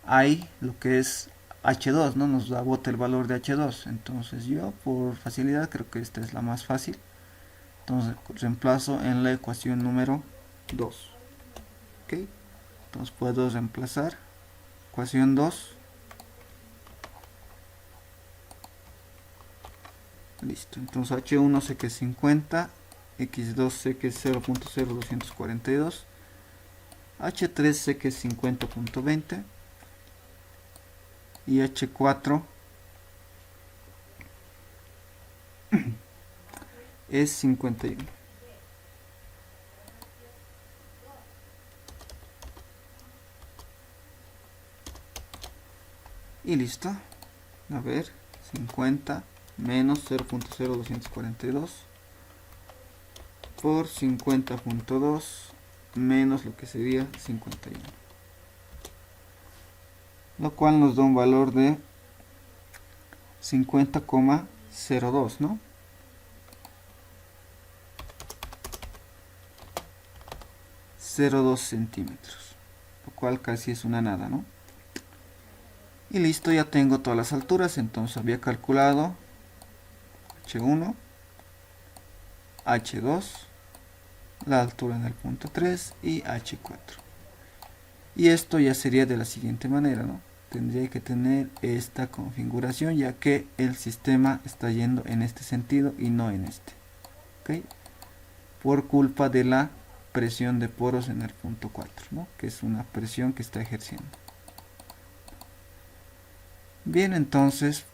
hay lo que es H2, ¿no? Nos da bota el valor de H2. Entonces yo por facilidad creo que esta es la más fácil. Entonces reemplazo en la ecuación número 2. ¿Ok? Entonces puedo reemplazar ecuación 2. Listo. Entonces H1 sé que es 50. X2 sé que es 0.0242. H3 sé que es 50.20. Y H4 es 51. Y listo. A ver, 50 menos 0.0242 por 50.2 menos lo que sería 51. Lo cual nos da un valor de 50,02, ¿no? .02 centímetros, lo cual casi es una nada, ¿no? Y listo, ya tengo todas las alturas. Entonces había calculado H1, H2, la altura en el punto 3 y H4. Y esto ya sería de la siguiente manera, ¿no? Tendría que tener esta configuración, ya que el sistema está yendo en este sentido y no en este, ¿ok? Por culpa de la presión de poros en el punto 4, ¿no? Que es una presión que está ejerciendo. Bien, entonces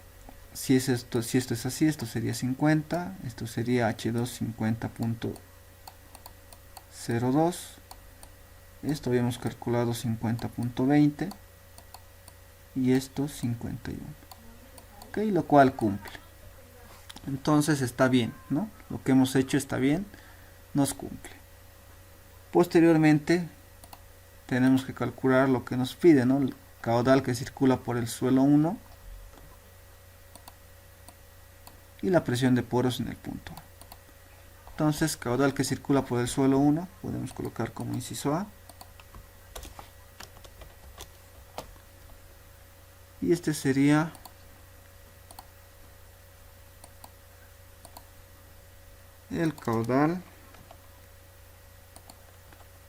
si esto es así, esto sería 50, esto sería H2 50.02, esto habíamos calculado 50.20 y esto 51, ok, lo cual cumple. Entonces está bien, ¿no? Lo que hemos hecho está bien, nos cumple. Posteriormente tenemos que calcular lo que nos pide, ¿no? El caudal que circula por el suelo 1 y la presión de poros en el punto A. Entonces, caudal que circula por el suelo 1, podemos colocar como inciso A. Y este sería el caudal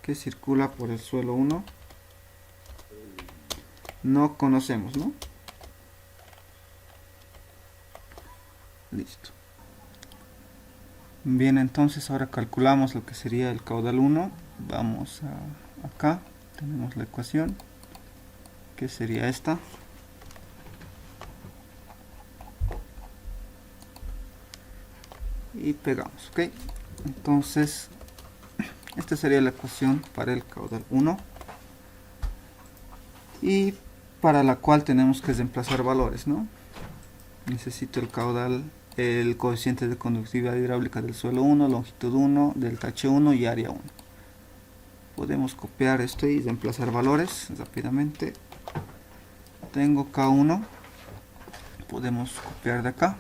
que circula por el suelo 1 no conocemos, ¿no? Listo. Bien, entonces ahora calculamos lo que sería el caudal 1. Vamos a acá, tenemos la ecuación, que sería esta. Y pegamos, ok. Entonces, esta sería la ecuación para el caudal 1. Y para la cual tenemos que reemplazar valores, ¿no? Necesito el caudal, el coeficiente de conductividad hidráulica del suelo 1, longitud 1, delta H1 y área 1. Podemos copiar esto y reemplazar valores rápidamente. Tengo K1, podemos copiar de acá.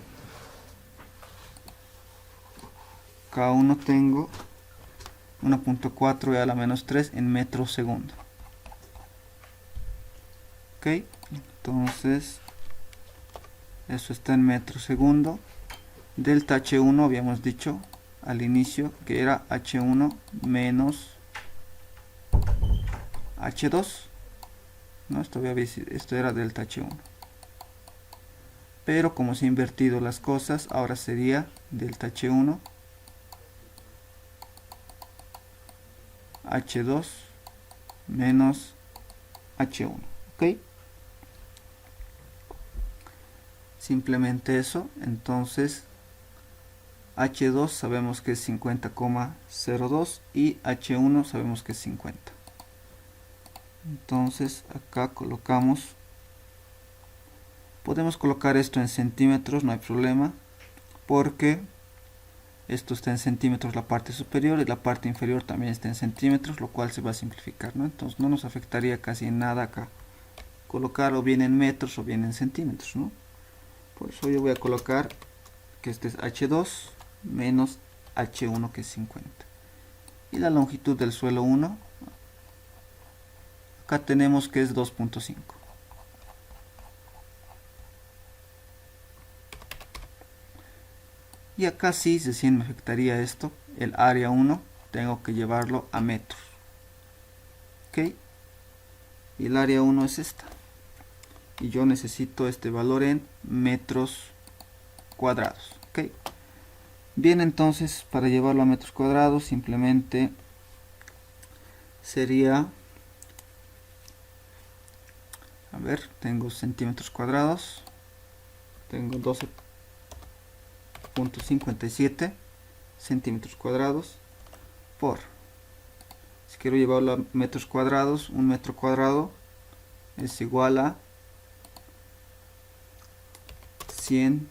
K1 tengo 1.4 e a la menos 3 en metros segundo. Ok, entonces eso está en metro segundo. Delta H1 habíamos dicho al inicio que era H1 menos H2, ¿no? Esto era delta H1, pero como se han invertido las cosas, ahora sería delta H1 H2 menos H1, ok. Simplemente eso. Entonces H2 sabemos que es 50,02 y H1 sabemos que es 50. Entonces acá colocamos, podemos colocar esto en centímetros, no hay problema, porque esto está en centímetros la parte superior y la parte inferior también está en centímetros, lo cual se va a simplificar, ¿no? Entonces no nos afectaría casi en nada acá colocar o bien en metros o bien en centímetros, ¿no? Por eso yo voy a colocar que este es H2 menos H1, que es 50. Y la longitud del suelo 1, acá tenemos que es 2.5. Y acá sí, recién me afectaría esto, el área 1, tengo que llevarlo a metros. Ok, y el área 1 es esta. Y yo necesito este valor en metros cuadrados. Ok, bien, entonces para llevarlo a metros cuadrados simplemente sería, a ver, tengo centímetros cuadrados, tengo 12.57 centímetros cuadrados por, si quiero llevarlo a metros cuadrados, un metro cuadrado es igual a 100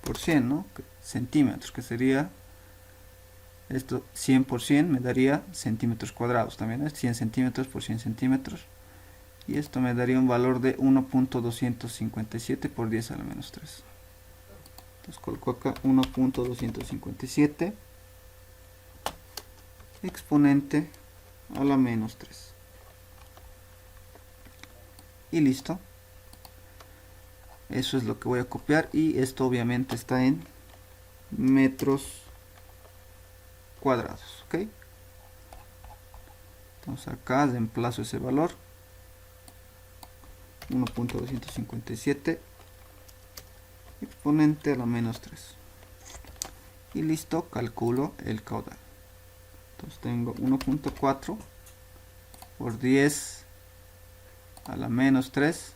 por 100, ¿no? Centímetros, que sería esto, 100 por 100 me daría centímetros cuadrados también, ¿no? 100 centímetros por 100 centímetros, y esto me daría un valor de 1.257 por 10 a la menos 3. Entonces coloco acá 1.257 exponente a la menos 3 y listo. Eso es lo que voy a copiar, y esto obviamente está en metros cuadrados, ok. Entonces acá reemplazo ese valor, 1.257 exponente a la menos 3 y listo. Calculo el caudal. Entonces tengo 1.4 por 10 a la menos 3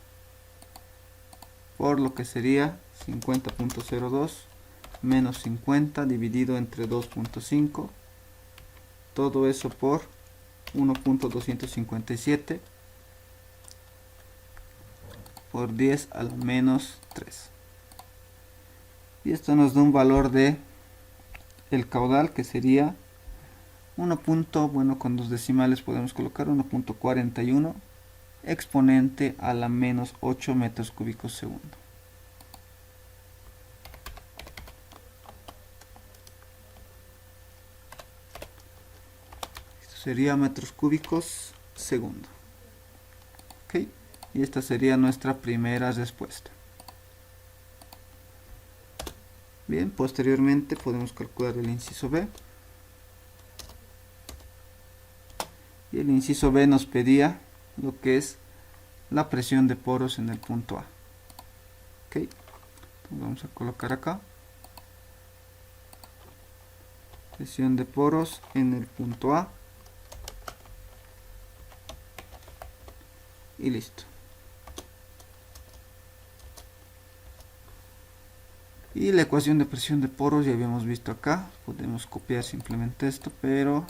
por lo que sería 50.02 menos 50 dividido entre 2.5, todo eso por 1.257 por 10 a la menos 3, y esto nos da un valor de el caudal que sería 1. Bueno, con dos decimales podemos colocar 1.41 exponente a la menos 8 metros cúbicos segundo. Esto sería metros cúbicos segundo. Ok, y esta sería nuestra primera respuesta. Bien, posteriormente podemos calcular el inciso B. Y el inciso B nos pedía lo que es la presión de poros en el punto A. Ok, entonces vamos a colocar acá presión de poros en el punto A y listo. Y la ecuación de presión de poros ya habíamos visto acá, podemos copiar simplemente esto, pero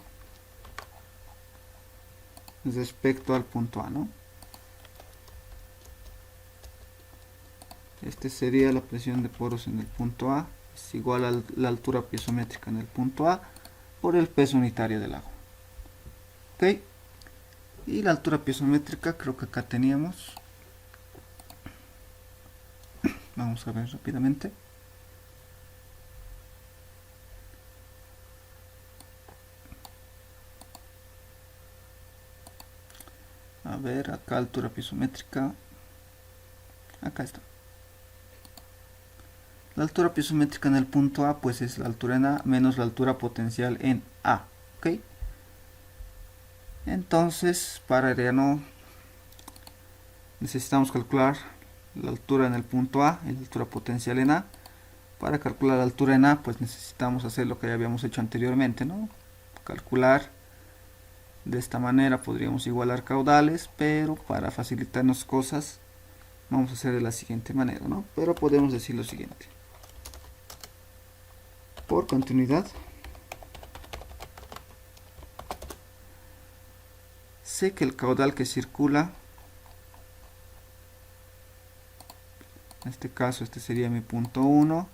respecto al punto A, ¿no? Este sería la presión de poros en el punto A, es igual a la altura piezométrica en el punto A por el peso unitario del agua. Ok, y la altura piezométrica creo que acá teníamos, vamos a ver rápidamente. A ver, acá altura piezométrica, acá está. La altura piezométrica en el punto A pues es la altura en A menos la altura potencial en A, ¿ok? Entonces, para no necesitamos calcular la altura en el punto A y la altura potencial en A. Para calcular la altura en A pues necesitamos hacer lo que ya habíamos hecho anteriormente, ¿no? Calcular de esta manera, podríamos igualar caudales, pero para facilitarnos cosas vamos a hacer de la siguiente manera, ¿no? Pero podemos decir lo siguiente. Por continuidad, sé que el caudal que circula, en este caso este sería mi punto 1,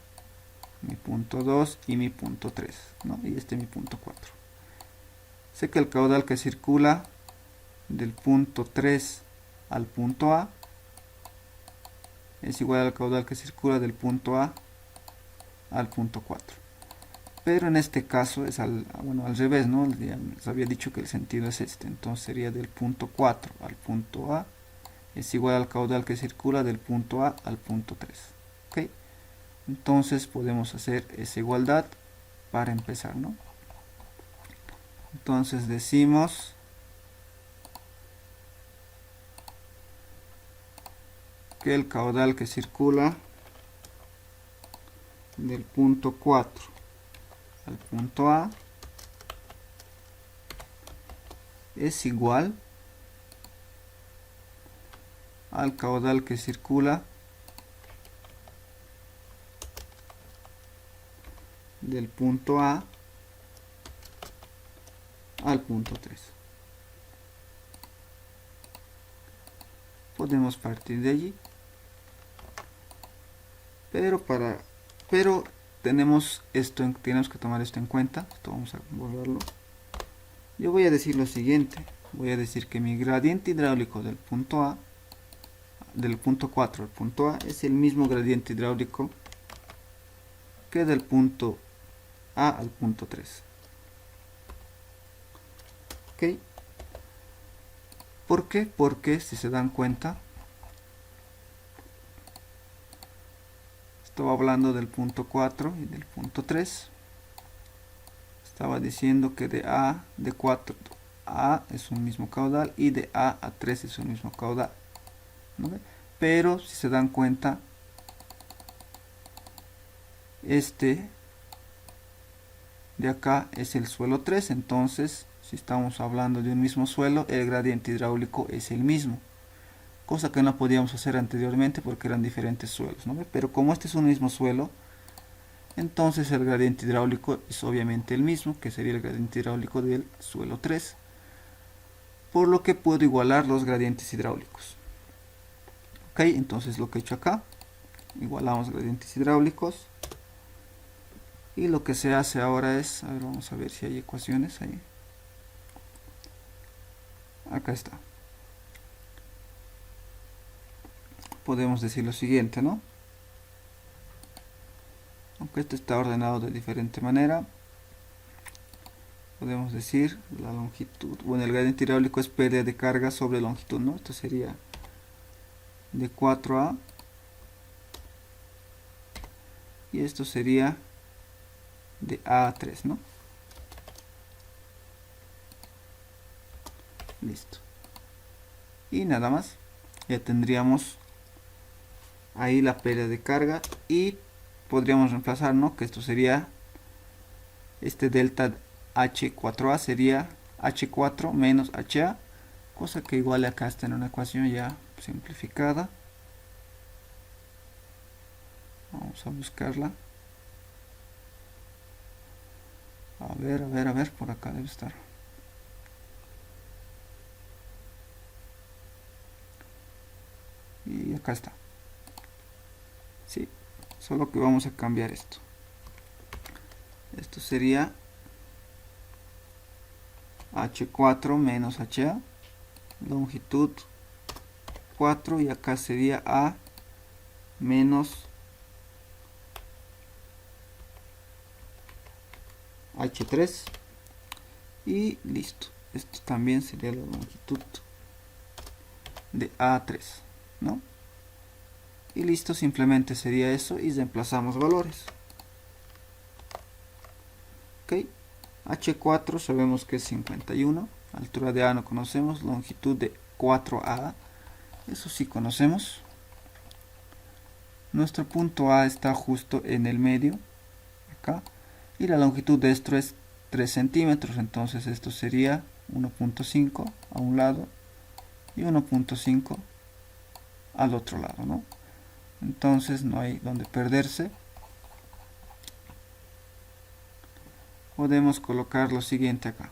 mi punto 2 y mi punto 3, ¿no? Y este mi punto 4. Sé que el caudal que circula del punto 3 al punto A es igual al caudal que circula del punto A al punto 4. Pero en este caso es al revés, ¿no? Ya les había dicho que el sentido es este, entonces sería del punto 4 al punto A es igual al caudal que circula del punto A al punto 3. ¿Ok? Entonces podemos hacer esa igualdad para empezar, ¿no? Entonces decimos que el caudal que circula del punto 4 al punto A es igual al caudal que circula del punto A al punto 3. Podemos partir de allí, pero tenemos que tomar esto en cuenta. Esto vamos a volverlo. Yo voy a decir lo siguiente, voy a decir que mi gradiente hidráulico del punto A, del punto 4 al punto A, es el mismo gradiente hidráulico que del punto A al punto 3. ¿Ok? ¿Por qué? Porque si se dan cuenta, estaba hablando del punto 4 y del punto 3. Estaba diciendo que de 4 a es un mismo caudal y de A a 3 es un mismo caudal, ¿no? Pero si se dan cuenta, este de acá es el suelo 3, entonces si estamos hablando de un mismo suelo, el gradiente hidráulico es el mismo, cosa que no podíamos hacer anteriormente porque eran diferentes suelos, ¿no? Pero como este es un mismo suelo, entonces el gradiente hidráulico es obviamente el mismo, que sería el gradiente hidráulico del suelo 3, por lo que puedo igualar los gradientes hidráulicos. Ok, entonces lo que he hecho acá, igualamos gradientes hidráulicos, y lo que se hace ahora es, a ver, vamos a ver si hay ecuaciones ahí. Acá está. Podemos decir lo siguiente, ¿no? Aunque esto está ordenado de diferente manera, podemos decir la longitud, bueno, el gradiente hidráulico es pérdida de carga sobre longitud, ¿no? Esto sería de 4A y esto sería de A a 3, ¿no? Listo. Y nada más, ya tendríamos ahí la pérdida de carga y podríamos reemplazar, ¿no? Que esto sería este delta H4A sería H4 menos HA, cosa que igual acá está en una ecuación ya simplificada. Vamos a buscarla. A ver, por acá debe estar. Y acá está. Sí, solo que vamos a cambiar esto. Esto sería H4 menos HA, longitud 4, y acá sería A menos H3 y listo. Esto también sería la longitud de A3, ¿no? Y listo, simplemente sería eso y reemplazamos valores. Ok, H4 sabemos que es 51, altura de A no conocemos, longitud de 4A, eso sí conocemos. Nuestro punto A está justo en el medio, acá, y la longitud de esto es 3 centímetros, entonces esto sería 1.5 a un lado y 1.5 al otro lado, ¿no? Entonces no hay donde perderse. Podemos colocar lo siguiente acá.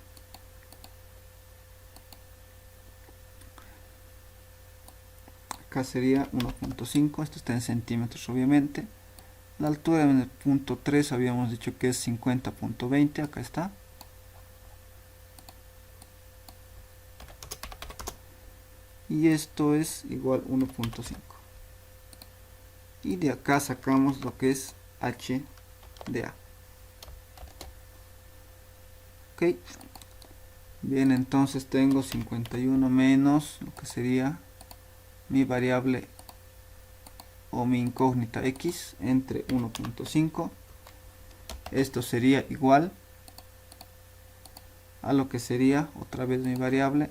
Acá sería 1.5, esto está en centímetros obviamente. La altura en el punto 3 habíamos dicho que es 50.20, acá está. Y esto es igual 1.5. Y de acá sacamos lo que es H de A. Ok. Bien, entonces tengo 51 menos lo que sería mi variable o mi incógnita x entre 1.5. Esto sería igual a lo que sería otra vez mi variable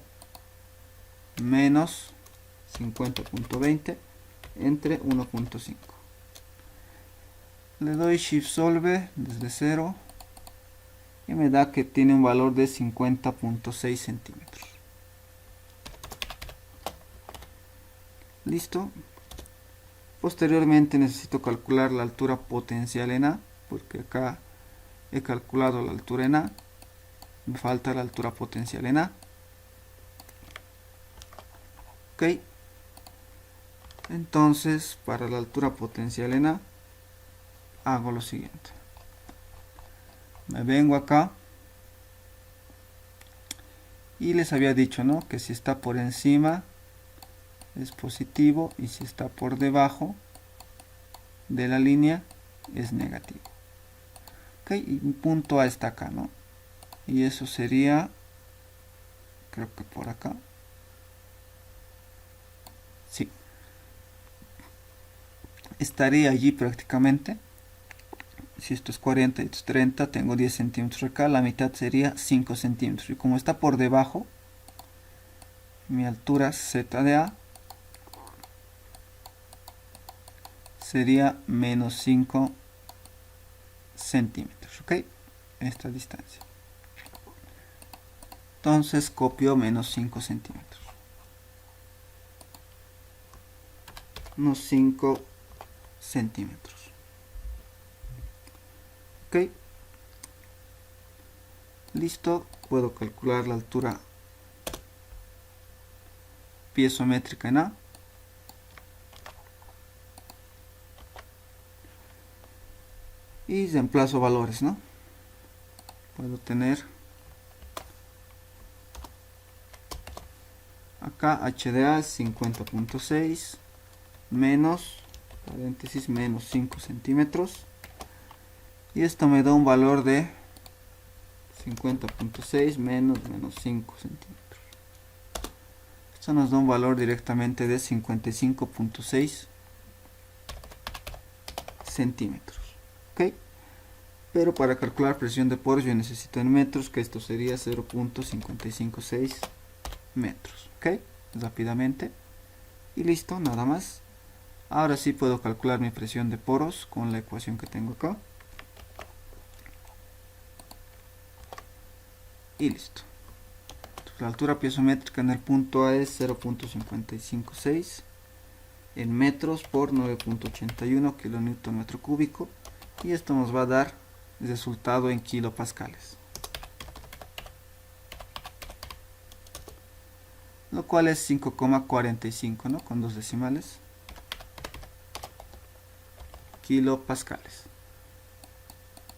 menos 50.20 entre 1.5. Le doy shift solve desde 0 y me da que tiene un valor de 50.6 centímetros. Listo. Posteriormente necesito calcular la altura potencial en A, porque acá he calculado la altura en A, me falta la altura potencial en A. Ok, entonces para la altura potencial en A hago lo siguiente. Me vengo acá y les había dicho, ¿no?, que si está por encima es positivo y si está por debajo de la línea es negativo. Ok, y mi punto A está acá, ¿no? Y eso sería, creo que por acá. Sí. Estaría allí prácticamente. Si esto es 40 y esto es 30, tengo 10 centímetros acá, la mitad sería 5 centímetros. Y como está por debajo, mi altura Z de A sería menos 5 centímetros, ¿ok? Esta distancia. Entonces copio menos 5 centímetros. Unos 5 centímetros. Ok. Listo. Puedo calcular la altura piezométrica en A. Y reemplazo valores, ¿no? Puedo tener acá H de A es 50.6 menos, paréntesis, menos 5 centímetros. Y esto me da un valor de 50.6 menos 5 centímetros. Esto nos da un valor directamente de 55.6 centímetros. ¿ok? Pero para calcular presión de poros yo necesito en metros, que esto sería 0.556 metros, ¿ok? Rápidamente. Y listo, nada más. Ahora sí puedo calcular mi presión de poros con la ecuación que tengo acá. Y listo. Entonces, la altura piezométrica en el punto A es 0.556 en metros por 9.81 kilonewton metro cúbico. Y esto nos va a dar el resultado en kilopascales. Lo cual es 5,45, ¿no? Con dos decimales. Kilopascales.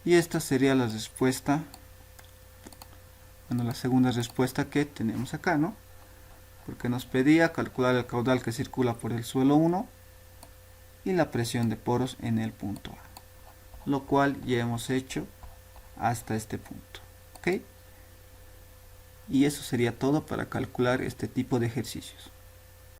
Y esta sería la respuesta, bueno, la segunda respuesta que tenemos acá, ¿no? Porque nos pedía calcular el caudal que circula por el suelo 1 y la presión de poros en el punto A, lo cual ya hemos hecho hasta este punto, ¿ok? Y eso sería todo para calcular este tipo de ejercicios.